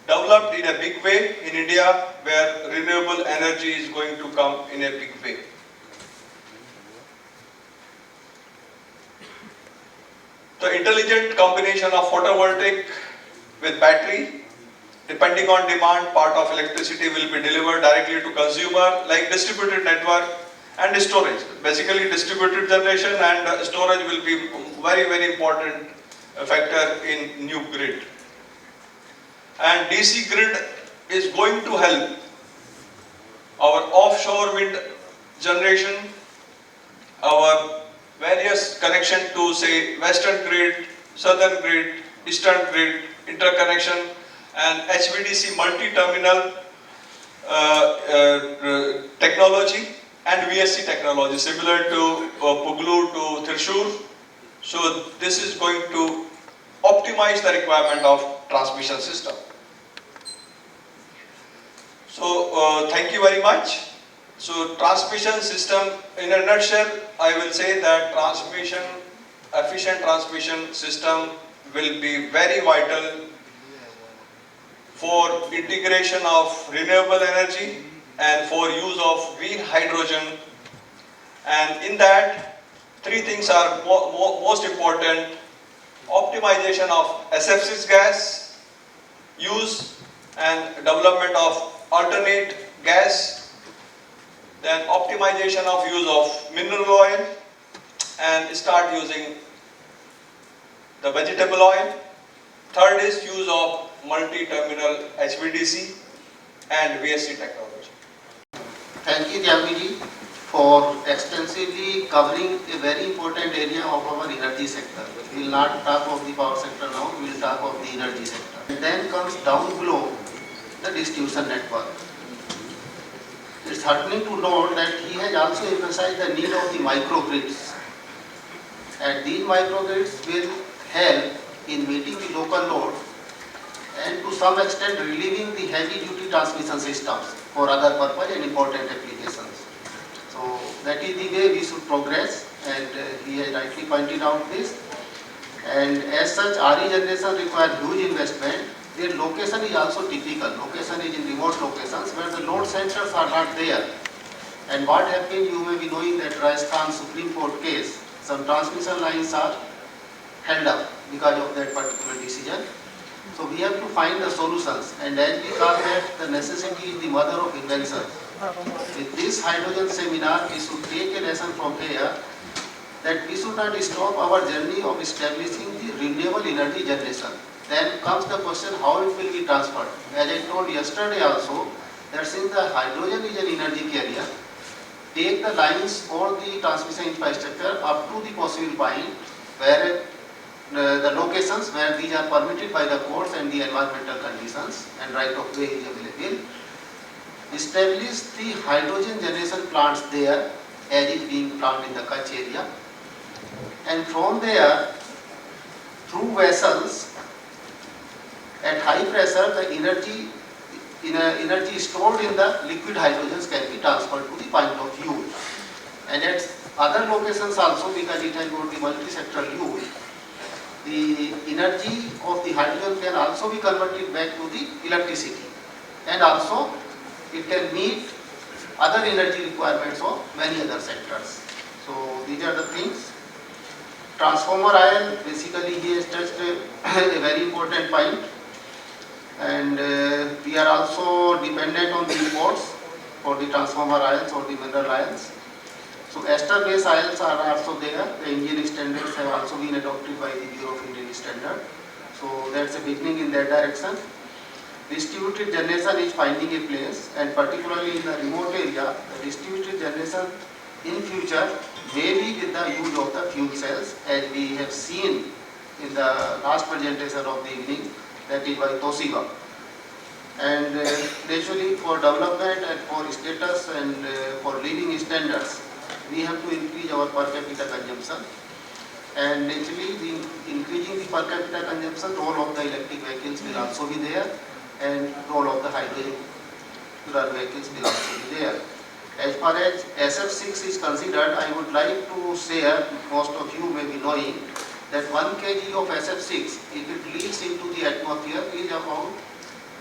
developed in a big way in India where renewable energy is going to come in a big way. The intelligent combination of photovoltaic with battery, depending on demand, part of electricity will be delivered directly to consumer, like distributed network and storage. Basically distributed generation and storage will be very, very important factor in new grid. And DC grid is going to help our offshore wind generation, our various connection to say western grid, southern grid, eastern grid, interconnection, and HVDC multi-terminal technology and VSC technology similar to Pugalur to Thrissur. So this is going to optimize the requirement of transmission system. So thank you very much. So transmission system in a nutshell, I will say that efficient transmission system will be very vital for integration of renewable energy and for use of green hydrogen. And in that, three things are most important: optimization of SF6 gas, use and development of alternate gas, then optimization of use of mineral oil, and start using the vegetable oil. Third is use of multi-terminal HVDC and VSC technology.
Thank you, Jyamiji, for extensively covering a very important area of our energy sector. We will not talk of the power sector now, we will talk of the energy sector. And then comes down below the distribution network. It's heartening to note that he has also emphasized the need of the microgrids. And these microgrids will help in meeting the local load and to some extent relieving the heavy duty transmission systems for other purpose and important applications. So that is the way we should progress, and he has rightly pointed out this. And as such, RE generation requires huge investment. Their location is also typical. Location is in remote locations where the load centers are not there. And what happened, you may be knowing that Rajasthan Supreme Court case, some transmission lines are held up because of that particular decision. So we have to find the solutions, and as we thought that the necessity is the mother of invention. With this hydrogen seminar, we should take a lesson from here that we should not stop our journey of establishing the renewable energy generation. then comes the question how it will be transferred. As I told yesterday also, that since the hydrogen is an energy carrier, take the lines or the transmission infrastructure up to the possible point where the locations where these are permitted by the courts and the environmental conditions and right of way is available. Establish the hydrogen generation plants there as is being planned in the Kutch area, and from there through vessels at high pressure the energy stored in the liquid hydrogens can be transferred to the point of use, and at other locations also, because it has got the multi-sectoral use, the energy of the hydrogen can also be converted back to the electricity, and also it can meet other energy requirements of many other sectors. So these are the things. Transformer ion, basically he has touched a very important point, and we are also dependent on the imports for the transformer ions or the mineral ions. So ester base ions are also there. The Indian standards have also been adopted by the Bureau of Indian Standard. So that's a beginning in that direction. Distributed generation is finding a place, and particularly in the remote area, the distributed generation in future may be with the use of the fuel cells, as we have seen in the last presentation of the evening, that is by Toshiba. And naturally for development and for status and for living standards, we have to increase our per capita consumption, and naturally increasing the per capita consumption, role of the electric vehicles will also be there, and role of the hydrogen vehicles will also be there. As far as SF6 is considered, I would like to share, most of you may be knowing, that 1 kg of SF6, if it leaks into the atmosphere, is about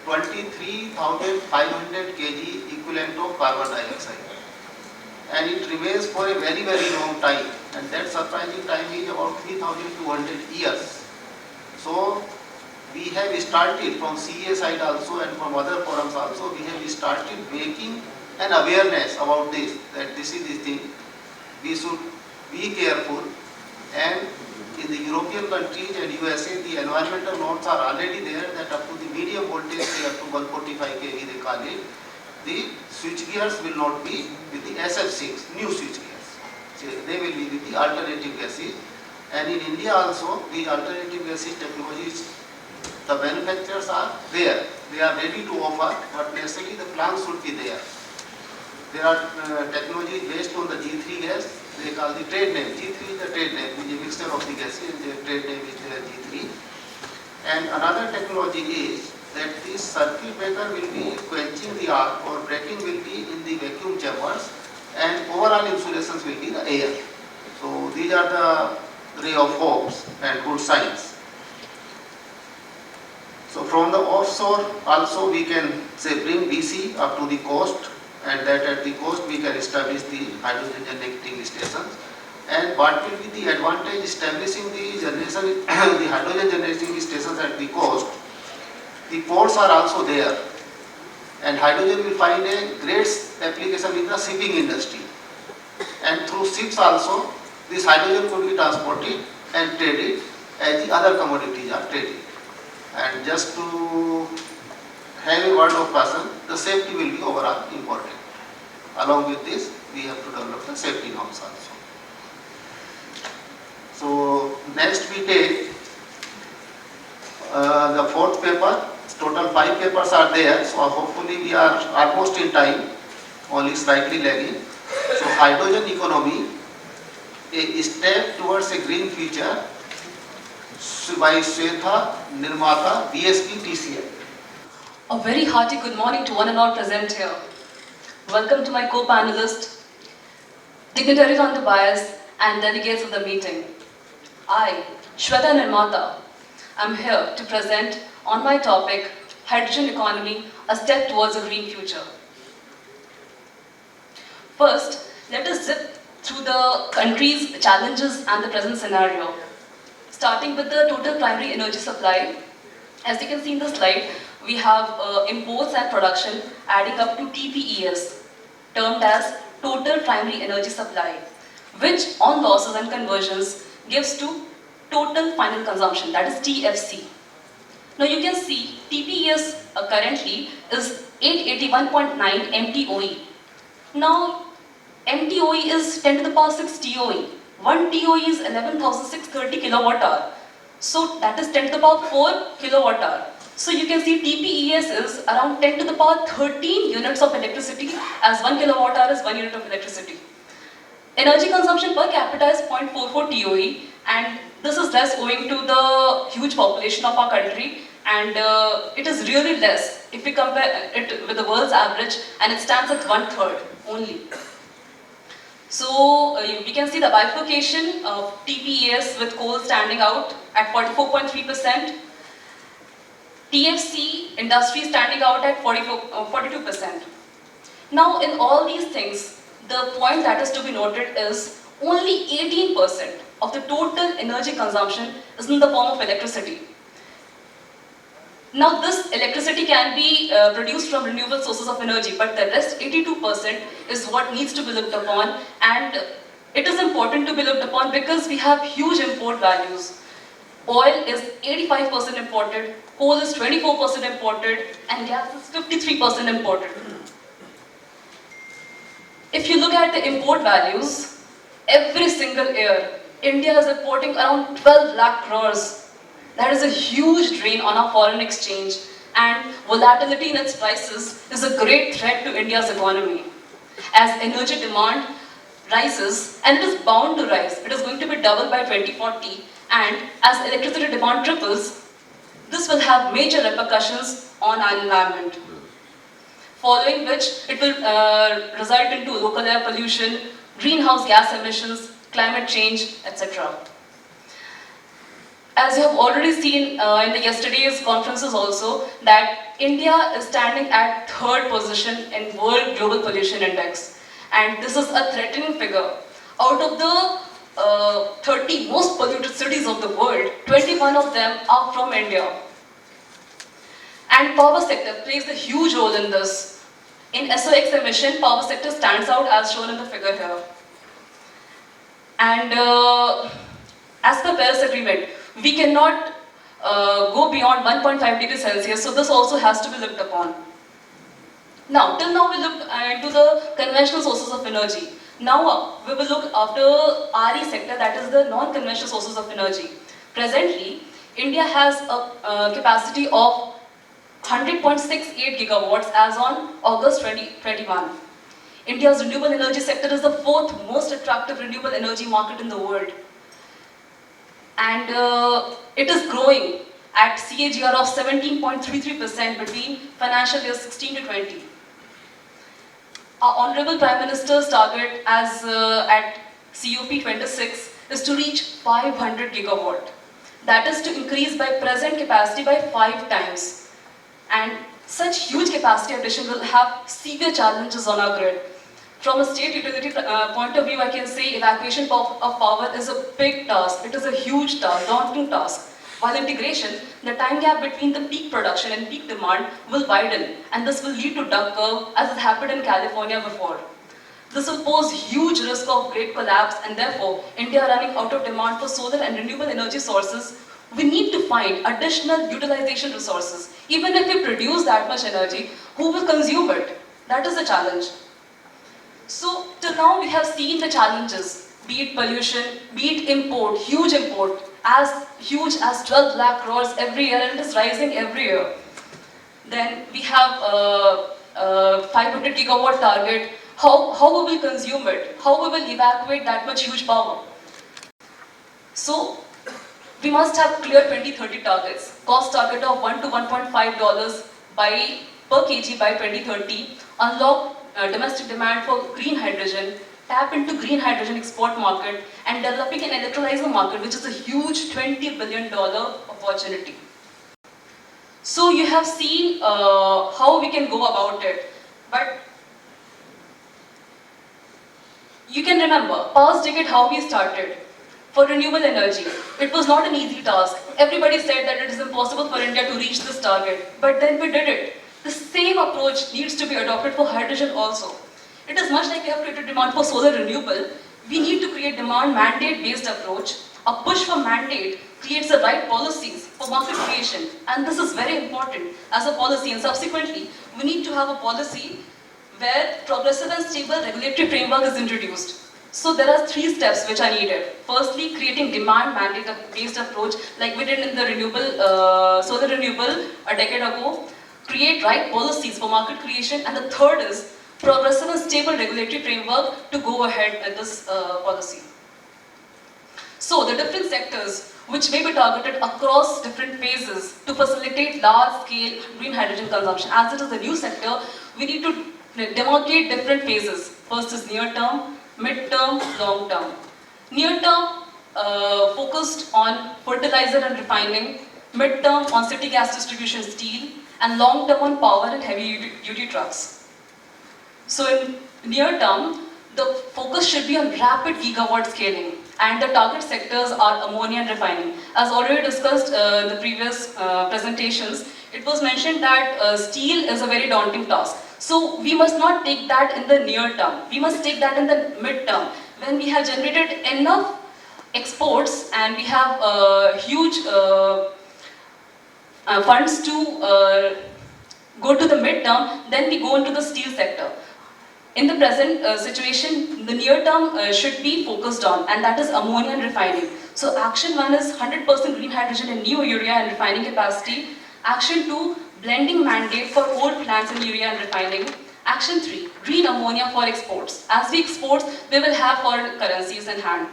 23,500 kg equivalent of carbon dioxide. And it remains for a very, very long time, and that surprising time is about 3,200 years. So we have started from CA side also and from other forums also, we have started making an awareness about this, that this is the thing, we should be careful. And in the European countries and USA, the environmental norms are already there, that up to the medium voltage, say up to 145 kV they call it, the switch gears will not be with the SF6, new switch gears. So they will be with the alternative gases. And in India also, the alternative gases technologies, the manufacturers are there, they are ready to offer, but necessarily the plants should be there. There are technologies based on the G3 gas, they call the trade name. G3 is the trade name, which is a mixture of the gases, the trade name is G3. And another technology is that this circuit breaker will be quenching the arc, or breaking will be in the vacuum chambers, and overall insulations will be the air. So these are the ray of hopes and good signs. So from the offshore also we can say bring BC up to the coast, and that at the coast we can establish the hydrogen generating stations. And what will be the advantage establishing the generation, the hydrogen generating stations at the coast? The ports are also there, and hydrogen will find a great application in the shipping industry. And through ships also, this hydrogen could be transported and traded as the other commodities are traded. And just to have a word of caution, the safety will be overall important. Along with this, we have to develop the safety norms also. So next we take the fourth paper. Total 5 papers are there, so hopefully we are almost in time, only slightly lagging. So hydrogen economy, a step towards a green future, by Shweta Nirmata, BSP TCL.
A very hearty good morning to one and all present here. Welcome to my co-panelists, dignitaries on the bias, and delegates of the meeting. I, Shweta Nirmata, am here to present on my topic, Hydrogen Economy, a Step Towards a Green Future. First, let us zip through the country's challenges and the present scenario. Starting with the total primary energy supply. As you can see in the slide, we have imports and production adding up to TPES, termed as total primary energy supply, which on losses and conversions gives to total final consumption, that is TFC. Now you can see TPES currently is 881.9 MTOE. Now MTOE is 10 to the power 6 TOE. 1 TOE is 11,630 kilowatt hour. So that is 10 to the power 4 kilowatt hour. So you can see TPES is around 10 to the power 13 units of electricity, as 1 kilowatt hour is 1 unit of electricity. Energy consumption per capita is 0.44 TOE, and this is less owing to the huge population of our country, and it is really less if we compare it with the world's average, and it stands at 1/3 only. So we can see the bifurcation of TPES with coal standing out at 44.3%, TFC industry standing out at 42%. Now in all these things, the point that is to be noted is only 18% of the total energy consumption is in the form of electricity. Now this electricity can be produced from renewable sources of energy, but the rest 82% is what needs to be looked upon, and it is important to be looked upon because we have huge import values. Oil is 85% imported, coal is 24% imported, and gas is 53% imported. If you look at the import values, every single year, India is importing around 12 lakh crores. That is a huge drain on our foreign exchange, and volatility in its prices is a great threat to India's economy. As energy demand rises, and it is bound to rise, it is going to be doubled by 2040, and as electricity demand triples, this will have major repercussions on our environment. Following which, it will result into local air pollution, greenhouse gas emissions, climate change, etc. As you have already seen in the yesterday's conferences also, that India is standing at 3rd position in World Global Pollution Index. And this is a threatening figure. Out of the 30 most polluted cities of the world, 21 of them are from India. And power sector plays a huge role in this. In SOx emission, power sector stands out as shown in the figure here. And as per Paris Agreement, we cannot go beyond 1.5 degrees Celsius, so this also has to be looked upon. Now, till now we looked into the conventional sources of energy. Now we will look after RE sector, that is the non-conventional sources of energy. Presently, India has a capacity of 100.68 gigawatts as on August 2021. India's renewable energy sector is the 4th most attractive renewable energy market in the world. And it is growing at CAGR of 17.33% between financial years 16 to 20. Our Honorable Prime Minister's target as at COP26 is to reach 500 gigawatt. That is to increase by present capacity by 5 times. And such huge capacity addition will have severe challenges on our grid. From a state utility point of view, I can say evacuation of power is a big task. It is a huge task, daunting task. While integration, the time gap between the peak production and peak demand will widen, and this will lead to duck curve as it happened in California before. This will pose huge risk of grid collapse, and therefore, India running out of demand for solar and renewable energy sources, we need to find additional utilization resources. Even if we produce that much energy, who will consume it? That is the challenge. So, till now we have seen the challenges, be it pollution, be it import, as huge as 12 lakh crores every year, and it is rising every year. Then we have 500 gigawatt target. How we will consume it? How we will evacuate that much huge power? So, we must have clear 2030 targets. Cost target of $1 to $1.5 per kg by 2030. Unlock domestic demand for green hydrogen, tap into green hydrogen export market, and developing an electrolyzer market, which is a huge $20 billion opportunity. So you have seen how we can go about it, but you can remember, past decade how we started. For renewable energy, it was not an easy task. Everybody said that it is impossible for India to reach this target, but then we did it. The same approach needs to be adopted for hydrogen also. It is much like we have created demand for solar renewable. We need to create demand mandate-based approach. a push for mandate creates the right policies for market creation. And this is very important as a policy. And subsequently, we need to have a policy where progressive and stable regulatory framework is introduced. So there are 3 steps which are needed. Firstly, creating demand mandate-based approach like we did in the solar renewable a decade ago. Create right policies for market creation. And the third is progressive and stable regulatory framework to go ahead with this policy. So the different sectors which may be targeted across different phases to facilitate large-scale green hydrogen consumption. As it is a new sector, we need to demarcate different phases. First is near-term, mid-term, long-term. Near-term focused on fertilizer and refining, mid-term on city gas distribution steel, and long-term on power and heavy-duty trucks. So in near-term, the focus should be on rapid gigawatt scaling, and the target sectors are ammonia and refining. As already discussed in the previous presentations, it was mentioned that steel is a very daunting task. So we must not take that in the near term. We must take that in the mid term. When we have generated enough exports and we have huge funds to go to the mid term, then we go into the steel sector. In the present situation, the near term should be focused on, and that is ammonia and refining. So action 1 is 100% green hydrogen in new urea and refining capacity. Action 2, blending mandate for old plants in urea and refining. Action 3, green ammonia for exports. As we export, we will have foreign currencies in hand.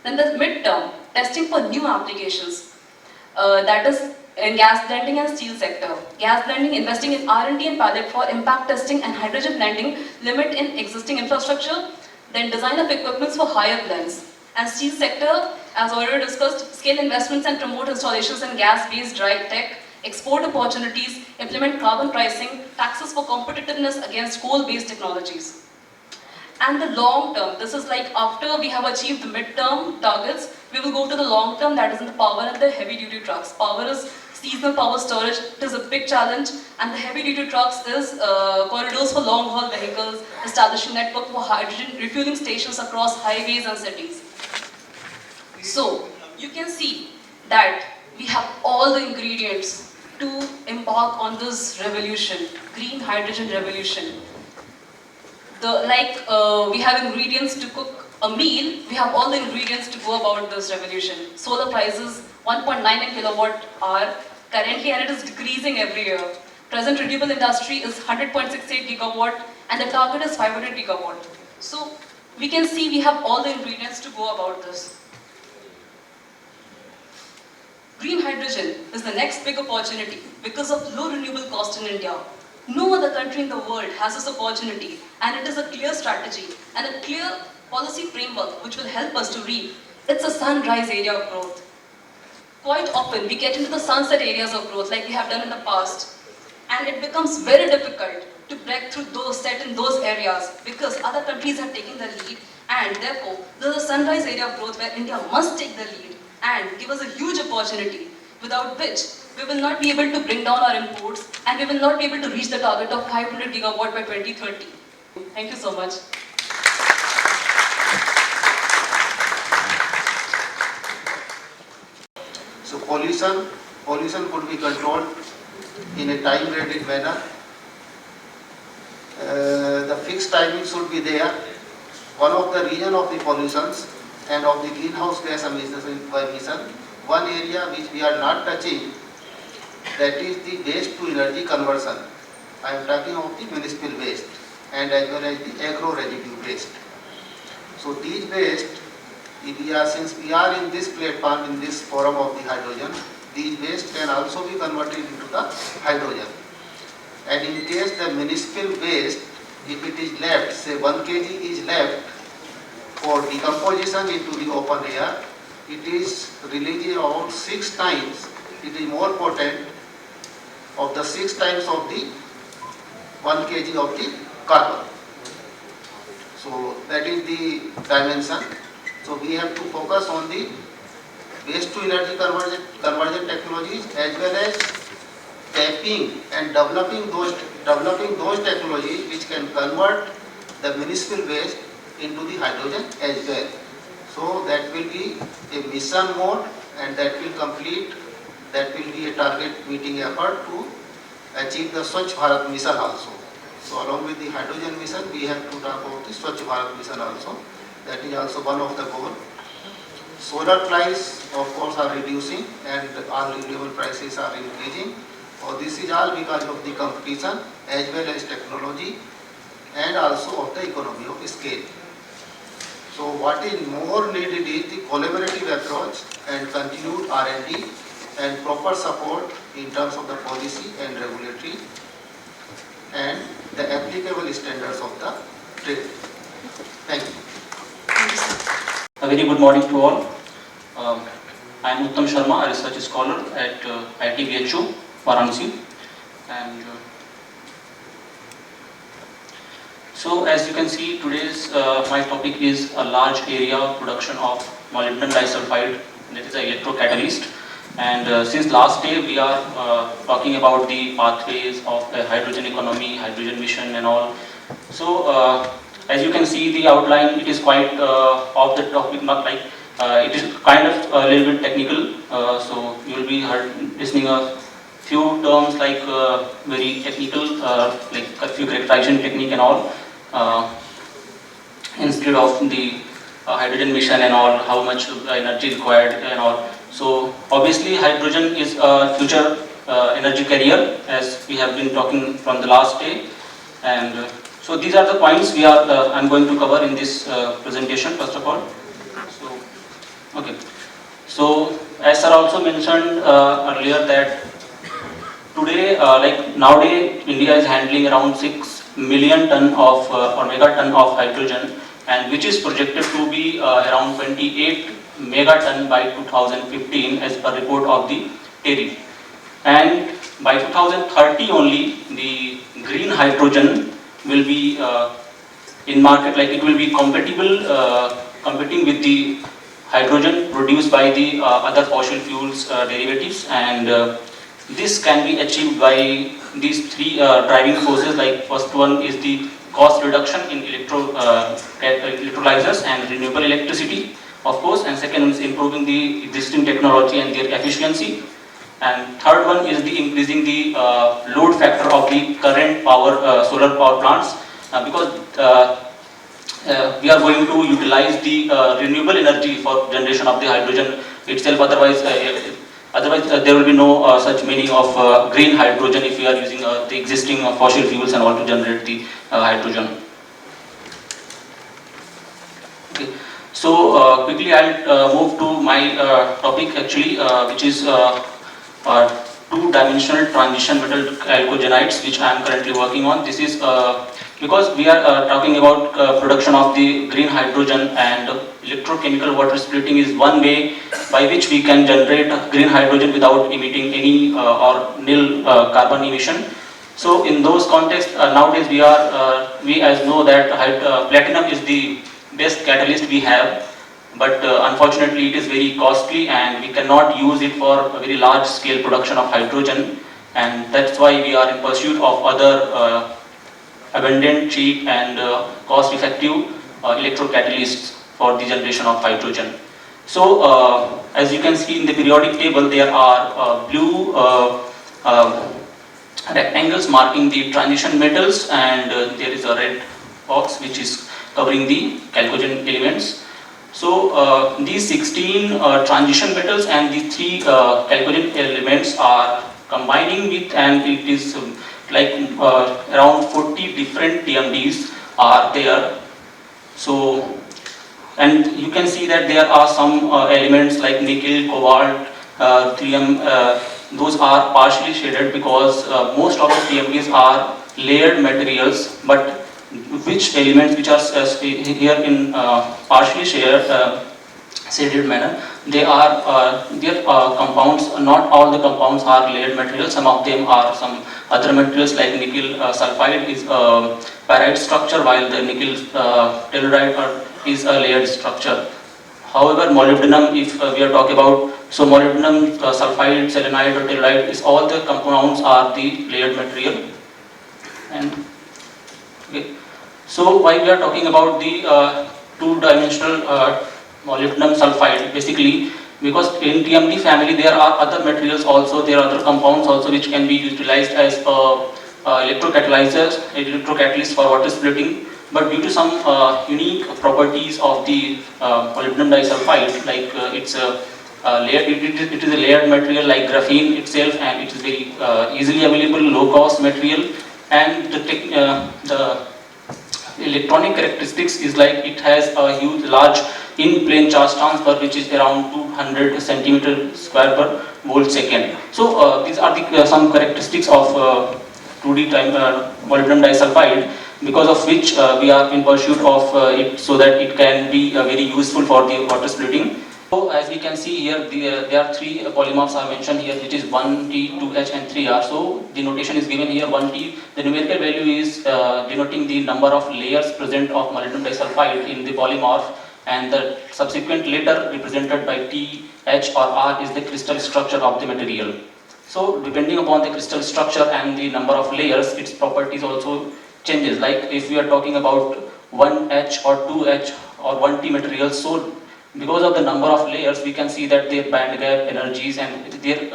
Then the mid-term, testing for new applications. That is in gas blending and steel sector. Gas blending, investing in R&D and pilot for impact testing and hydrogen blending, limit in existing infrastructure. Then design of equipments for higher blends. And steel sector, as already discussed, scale investments and promote installations in gas-based dry tech. Export opportunities, implement carbon pricing, taxes for competitiveness against coal-based technologies. And the long term, this is like after we have achieved the mid-term targets, we will go to the long term, that is in the power and the heavy-duty trucks. Power is seasonal power storage, it is a big challenge, and the heavy-duty trucks is corridors for long-haul vehicles, establishing network for hydrogen refueling stations across highways and cities. So, you can see that we have all the ingredients to embark on this revolution, green hydrogen revolution. We have ingredients to cook a meal, we have all the ingredients to go about this revolution. Solar prices 1.99 kilowatt hour currently, and it is decreasing every year. Present renewable industry is 100.68 gigawatt and the target is 500 gigawatt. So we can see we have all the ingredients to go about this. Green hydrogen is the next big opportunity because of low renewable cost in India. No other country in the world has this opportunity, and it is a clear strategy and a clear policy framework which will help us to reap. It's a sunrise area of growth. Quite often we get into the sunset areas of growth like we have done in the past, and it becomes very difficult to break through those set in those areas because other countries are taking the lead, and therefore there is a sunrise area of growth where India must take the lead and give us a huge opportunity, without which we will not be able to bring down our imports and we will not be able to reach the target of 500 gigawatt by 2030. Thank you so much.
So pollution could be controlled in a time-rated manner. The fixed timing should be there. One of the reason of the pollutions and of the greenhouse gas emission, one area which we are not touching, that is the waste to energy conversion. I am talking of the municipal waste and as well as the agro residue waste. So these waste, since we are in this platform, in this forum of the hydrogen, these waste can also be converted into the hydrogen. And in case the municipal waste, if it is left, say 1 kg is left for decomposition into the open air, it is releasing about 6 times, it is more potent of the 6 times of the 1 kg of the carbon. So that is the dimension. So we have to focus on the waste to energy conversion technologies as well as tapping and developing those technologies which can convert the municipal waste into the hydrogen as well. So that will be a mission mode, and that will complete, that will be a target meeting effort to achieve the Swachh Bharat mission also. So along with the hydrogen mission, we have to talk about the Swachh Bharat mission also. That is also one of the goals. Solar price of course are reducing and all renewable prices are increasing. So this is all because of the competition as well as technology and also of the economy of scale. So what is more needed is the collaborative approach and continued R&D and proper support in terms of the policy and regulatory and the applicable standards of the trade. Thank you.
A very good morning to all. I am Uttam Sharma, a research scholar at IIT-BHU, Varanasi. And so as you can see, today's my topic is a large area production of molybdenum disulfide, that is an electrocatalyst. And since last day we are talking about the pathways of the hydrogen economy, hydrogen mission and all. So as you can see the outline, it is quite off the topic, not like it is kind of a little bit technical. So you will be listening a few terms like very technical, like a few characterization technique and all, instead of the hydrogen mission and all, how much energy required and all. So obviously hydrogen is a future energy carrier, as we have been talking from the last day. And so these are the points we are I'm going to cover in this presentation first of all. So okay. So as sir also mentioned earlier that today, like nowadays, India is handling around 6 million ton of or megaton of hydrogen, and which is projected to be around 28 megaton by 2015 as per report of the TERI. And by 2030 only, the green hydrogen will be in market, like it will be compatible, competing with the hydrogen produced by the other fossil fuels derivatives, and this can be achieved by these three driving forces. Like first one is the cost reduction in electrolyzers and renewable electricity, of course, and second is improving the existing technology and their efficiency, and third one is the increasing the load factor of the current power solar power plants, because we are going to utilize the renewable energy for generation of the hydrogen itself. Otherwise there will be no such meaning of green hydrogen if we are using the existing fossil fuels and all to generate the hydrogen. Okay. So quickly I'll move to my topic actually, which is two-dimensional transition metal chalcogenides, which I am currently working on. This is because we are talking about production of the green hydrogen, and electrochemical water splitting is one way by which we can generate green hydrogen without emitting any or nil carbon emission. So in those contexts, nowadays we as know that platinum is the best catalyst we have, but unfortunately it is very costly and we cannot use it for a very large scale production of hydrogen, and that's why we are in pursuit of other abundant, cheap and cost effective electrocatalysts for the generation of hydrogen. So as you can see in the periodic table, there are blue rectangles marking the transition metals, and there is a red box which is covering the chalcogen elements. So these 16 transition metals and the 3 chalcogen elements are combining with, and it is like around 40 different TMDs are there. So, and you can see that there are some elements like nickel, cobalt, lithium, those are partially shaded because most of the TMDs are layered materials, but which elements which are here in partially shaded manner, they are their compounds. Not all the compounds are layered materials. Some of them are some other materials, like nickel sulfide is a parite structure, while the nickel telluride is a layered structure. However, molybdenum, if we are talking about, so molybdenum, sulfide, selenide or telluride, is all the compounds are the layered material. And okay. So why we are talking about the two-dimensional molybdenum sulfide basically, because in TMT family there are other materials also, there are other compounds also which can be utilized as electrocatalyst for water splitting, but due to some unique properties of the molybdenum disulfide, like it's a it is a layered material like graphene itself, and it is very easily available, low cost material, and the electronic characteristics is like it has a huge large in plane charge transfer, which is around 200 centimeter square per volt second. So these are the some characteristics of 2D molybdenum disulfide, because of which we are in pursuit of it, so that it can be very useful for the water splitting. So as we can see here, there are three polymorphs are mentioned here, which is 1T, 2H and 3R. So the notation is given here 1T. The numerical value is denoting the number of layers present of molybdenum disulfide in the polymorph, and the subsequent letter represented by T, H or R is the crystal structure of the material. So depending upon the crystal structure and the number of layers, its properties also changes. Like if we are talking about 1H or 2H or 1T materials, so because of the number of layers, we can see that their band gap energies and their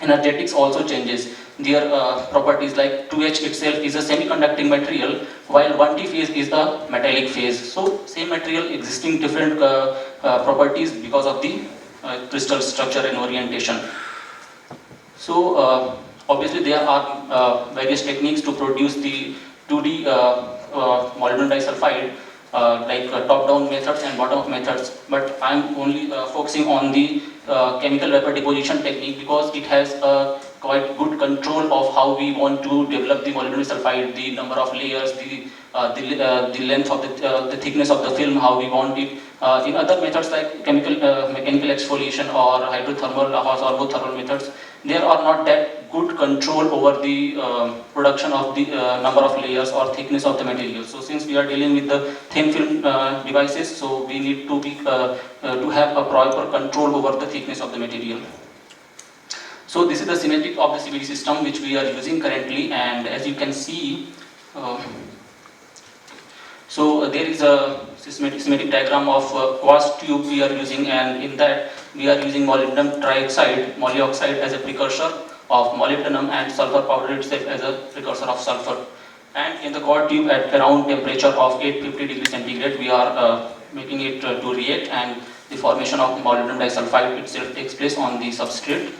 energetics also changes. Their properties, like 2H itself is a semiconducting material, while 1T phase is a metallic phase. So same material existing different properties because of the crystal structure and orientation. So obviously there are various techniques to produce the 2D molybdenum disulfide, like top-down methods and bottom-up methods, but I am only focusing on the chemical vapor deposition technique, because it has a quite good control of how we want to develop the molybdenum sulfide, the number of layers, the length of the thickness of the film, how we want it. In other methods like mechanical exfoliation or hydrothermal or sorbothermal methods, there are not that good control over the production of the number of layers or thickness of the material. So since we are dealing with the thin film devices, so we need to be to have a proper control over the thickness of the material. So this is the schematic of the CVD system which we are using currently, and as you can see, so there is a schematic diagram of quartz tube we are using, and in that we are using molybdenum trioxide, molyoxide, as a precursor of molybdenum, and sulfur powder itself as a precursor of sulfur. And in the quartz tube at around temperature of 850 degrees centigrade, we are making it to react, and the formation of molybdenum disulfide itself takes place on the substrate.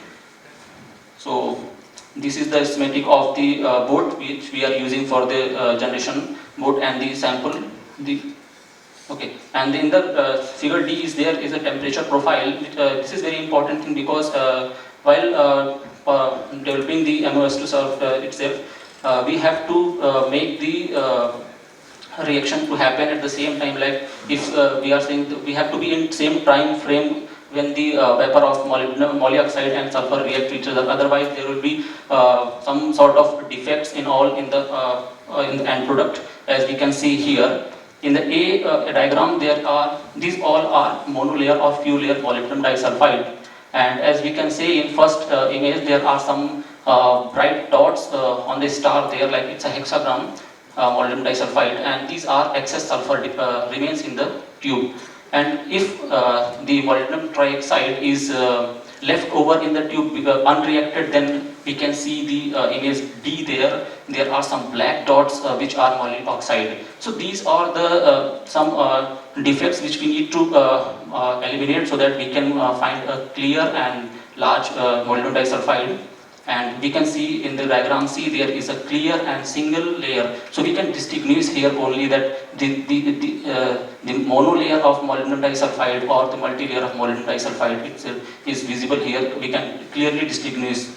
So this is the schematic of the boat which we are using for the generation boat and the sample. Okay, and in the figure D is there is a temperature profile. This is very important thing, because while developing the MOS2 itself, we have to make the reaction to happen at the same time. Like if we are saying that we have to be in same time frame when the vapor of molyoxide and sulfur react to each other. Otherwise, there will be some sort of defects in the end product, as we can see here. In the A diagram, these all are monolayer or few layer molybdenum disulfide, and as we can see in first image, there are some bright dots on the star there, like it's a hexagram molybdenum disulfide, and these are excess sulfur remains in the tube. And if the molybdenum trioxide is left over in the tube unreacted, then we can see the image D there. There are some black dots which are molyoxide. So these are the some defects which we need to eliminate, so that we can find a clear and large molybdenum disulfide. And we can see in the diagram C, there is a clear and single layer. So we can distinguish here only that the monolayer of molybdenum disulfide or the multi-layer of molybdenum disulfide itself is visible here. We can clearly distinguish.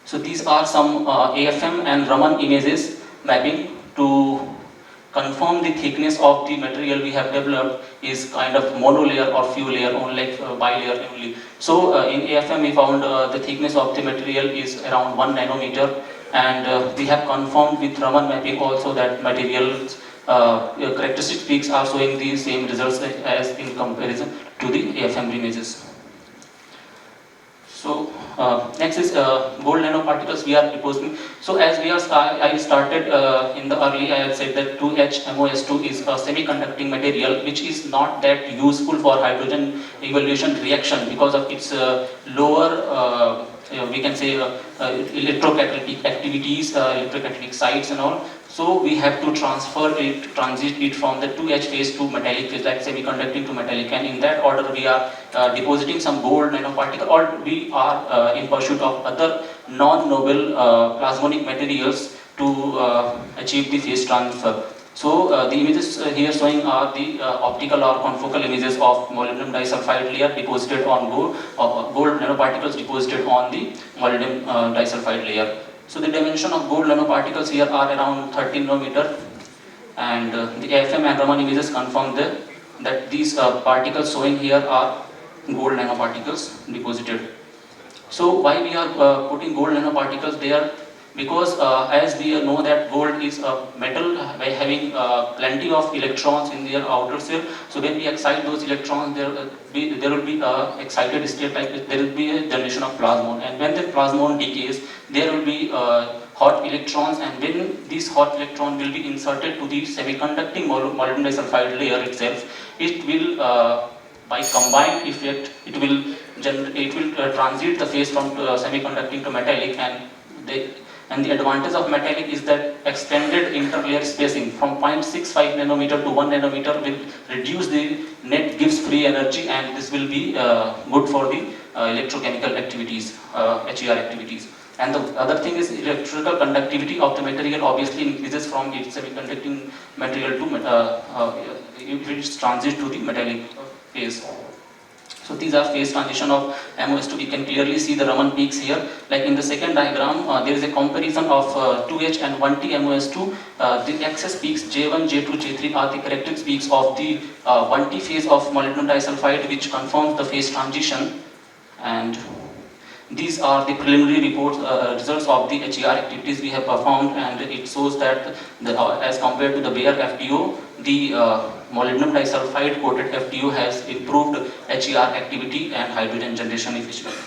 So these are some AFM and Raman images mapping to confirm the thickness of the material we have developed is kind of monolayer or few layer, only like bilayer only. So in AFM we found the thickness of the material is around 1 nanometer, and we have confirmed with Raman mapping also that materials characteristic peaks are showing the same results as in comparison to the AFM images. So Next is gold nanoparticles we are depositing. So as we are I started in the early, I had said that 2HMOS2 is a semiconducting material which is not that useful for hydrogen evolution reaction because of its lower we can say electrocatalytic activities, electrocatalytic sites and all. So we have to transit it from the 2H phase to metallic phase, like semiconducting to metallic, and in that order we are depositing some gold nanoparticle, or we are in pursuit of other non-noble plasmonic materials to achieve the phase transfer. So the images here showing are the optical or confocal images of molybdenum disulfide layer deposited on gold nanoparticles deposited on the molybdenum disulfide layer. So the dimension of gold nanoparticles here are around 13 nanometer, and the AFM and Raman images confirm that these particles showing here are gold nanoparticles deposited. So why we are putting gold nanoparticles there? Because as we know that gold is a metal having plenty of electrons in their outer shell. So when we excite those electrons, there will be excited state, like there will be a generation of plasmon, and when the plasmon decays, there will be hot electrons, and when this hot electron will be inserted to the semiconducting molybdenum disulfide layer itself, it will by combined effect it will transit the phase from semiconducting to metallic, and the advantage of metallic is that extended interlayer spacing from 0.65 nanometer to 1 nanometer will reduce the net Gibbs free energy, and this will be good for the electrochemical activities, HER activities. And the other thing is electrical conductivity of the material obviously increases from its semiconducting material to it will transit to the metallic phase. So these are phase transition of MOS2. You can clearly see the Raman peaks here. Like in the second diagram, there is a comparison of 2H and 1T MOS2. The excess peaks J1, J2, J3 are the characteristic peaks of the 1T phase of molybdenum disulfide, which confirms the phase transition. And these are the preliminary results of the HER activities we have performed, and it shows that as compared to the bare FDO, the molybdenum disulfide coated FDO has improved HER activity and hydrogen generation efficiency.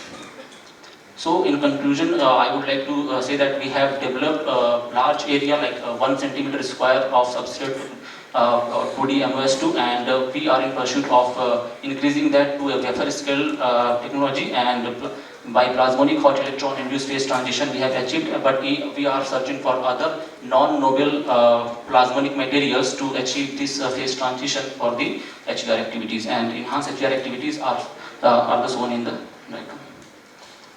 So in conclusion, I would like to say that we have developed a large area, like 1 centimeter square of substrate 2D MOS2, and we are in pursuit of increasing that to a wafer scale technology, and by plasmonic hot electron induced phase transition we have achieved, but we are searching for other non-noble plasmonic materials to achieve this phase transition for the HER activities, and enhanced HER activities are the shown in the diagram.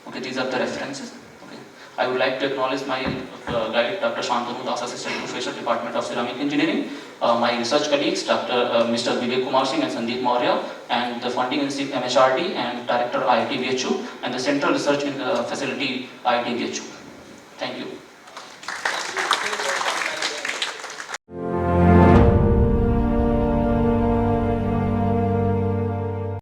Okay, these are the references. Okay. I would like to acknowledge my guide, Dr. Shantanu Das, Assistant Professor, Department of Ceramic Engineering, my research colleagues, Mr. Vivek Kumar Singh and Sandeep Maurya, and the funding institute MHRD, and Director IIT BHU, and the Central Research Facility IIT BHU. Thank you.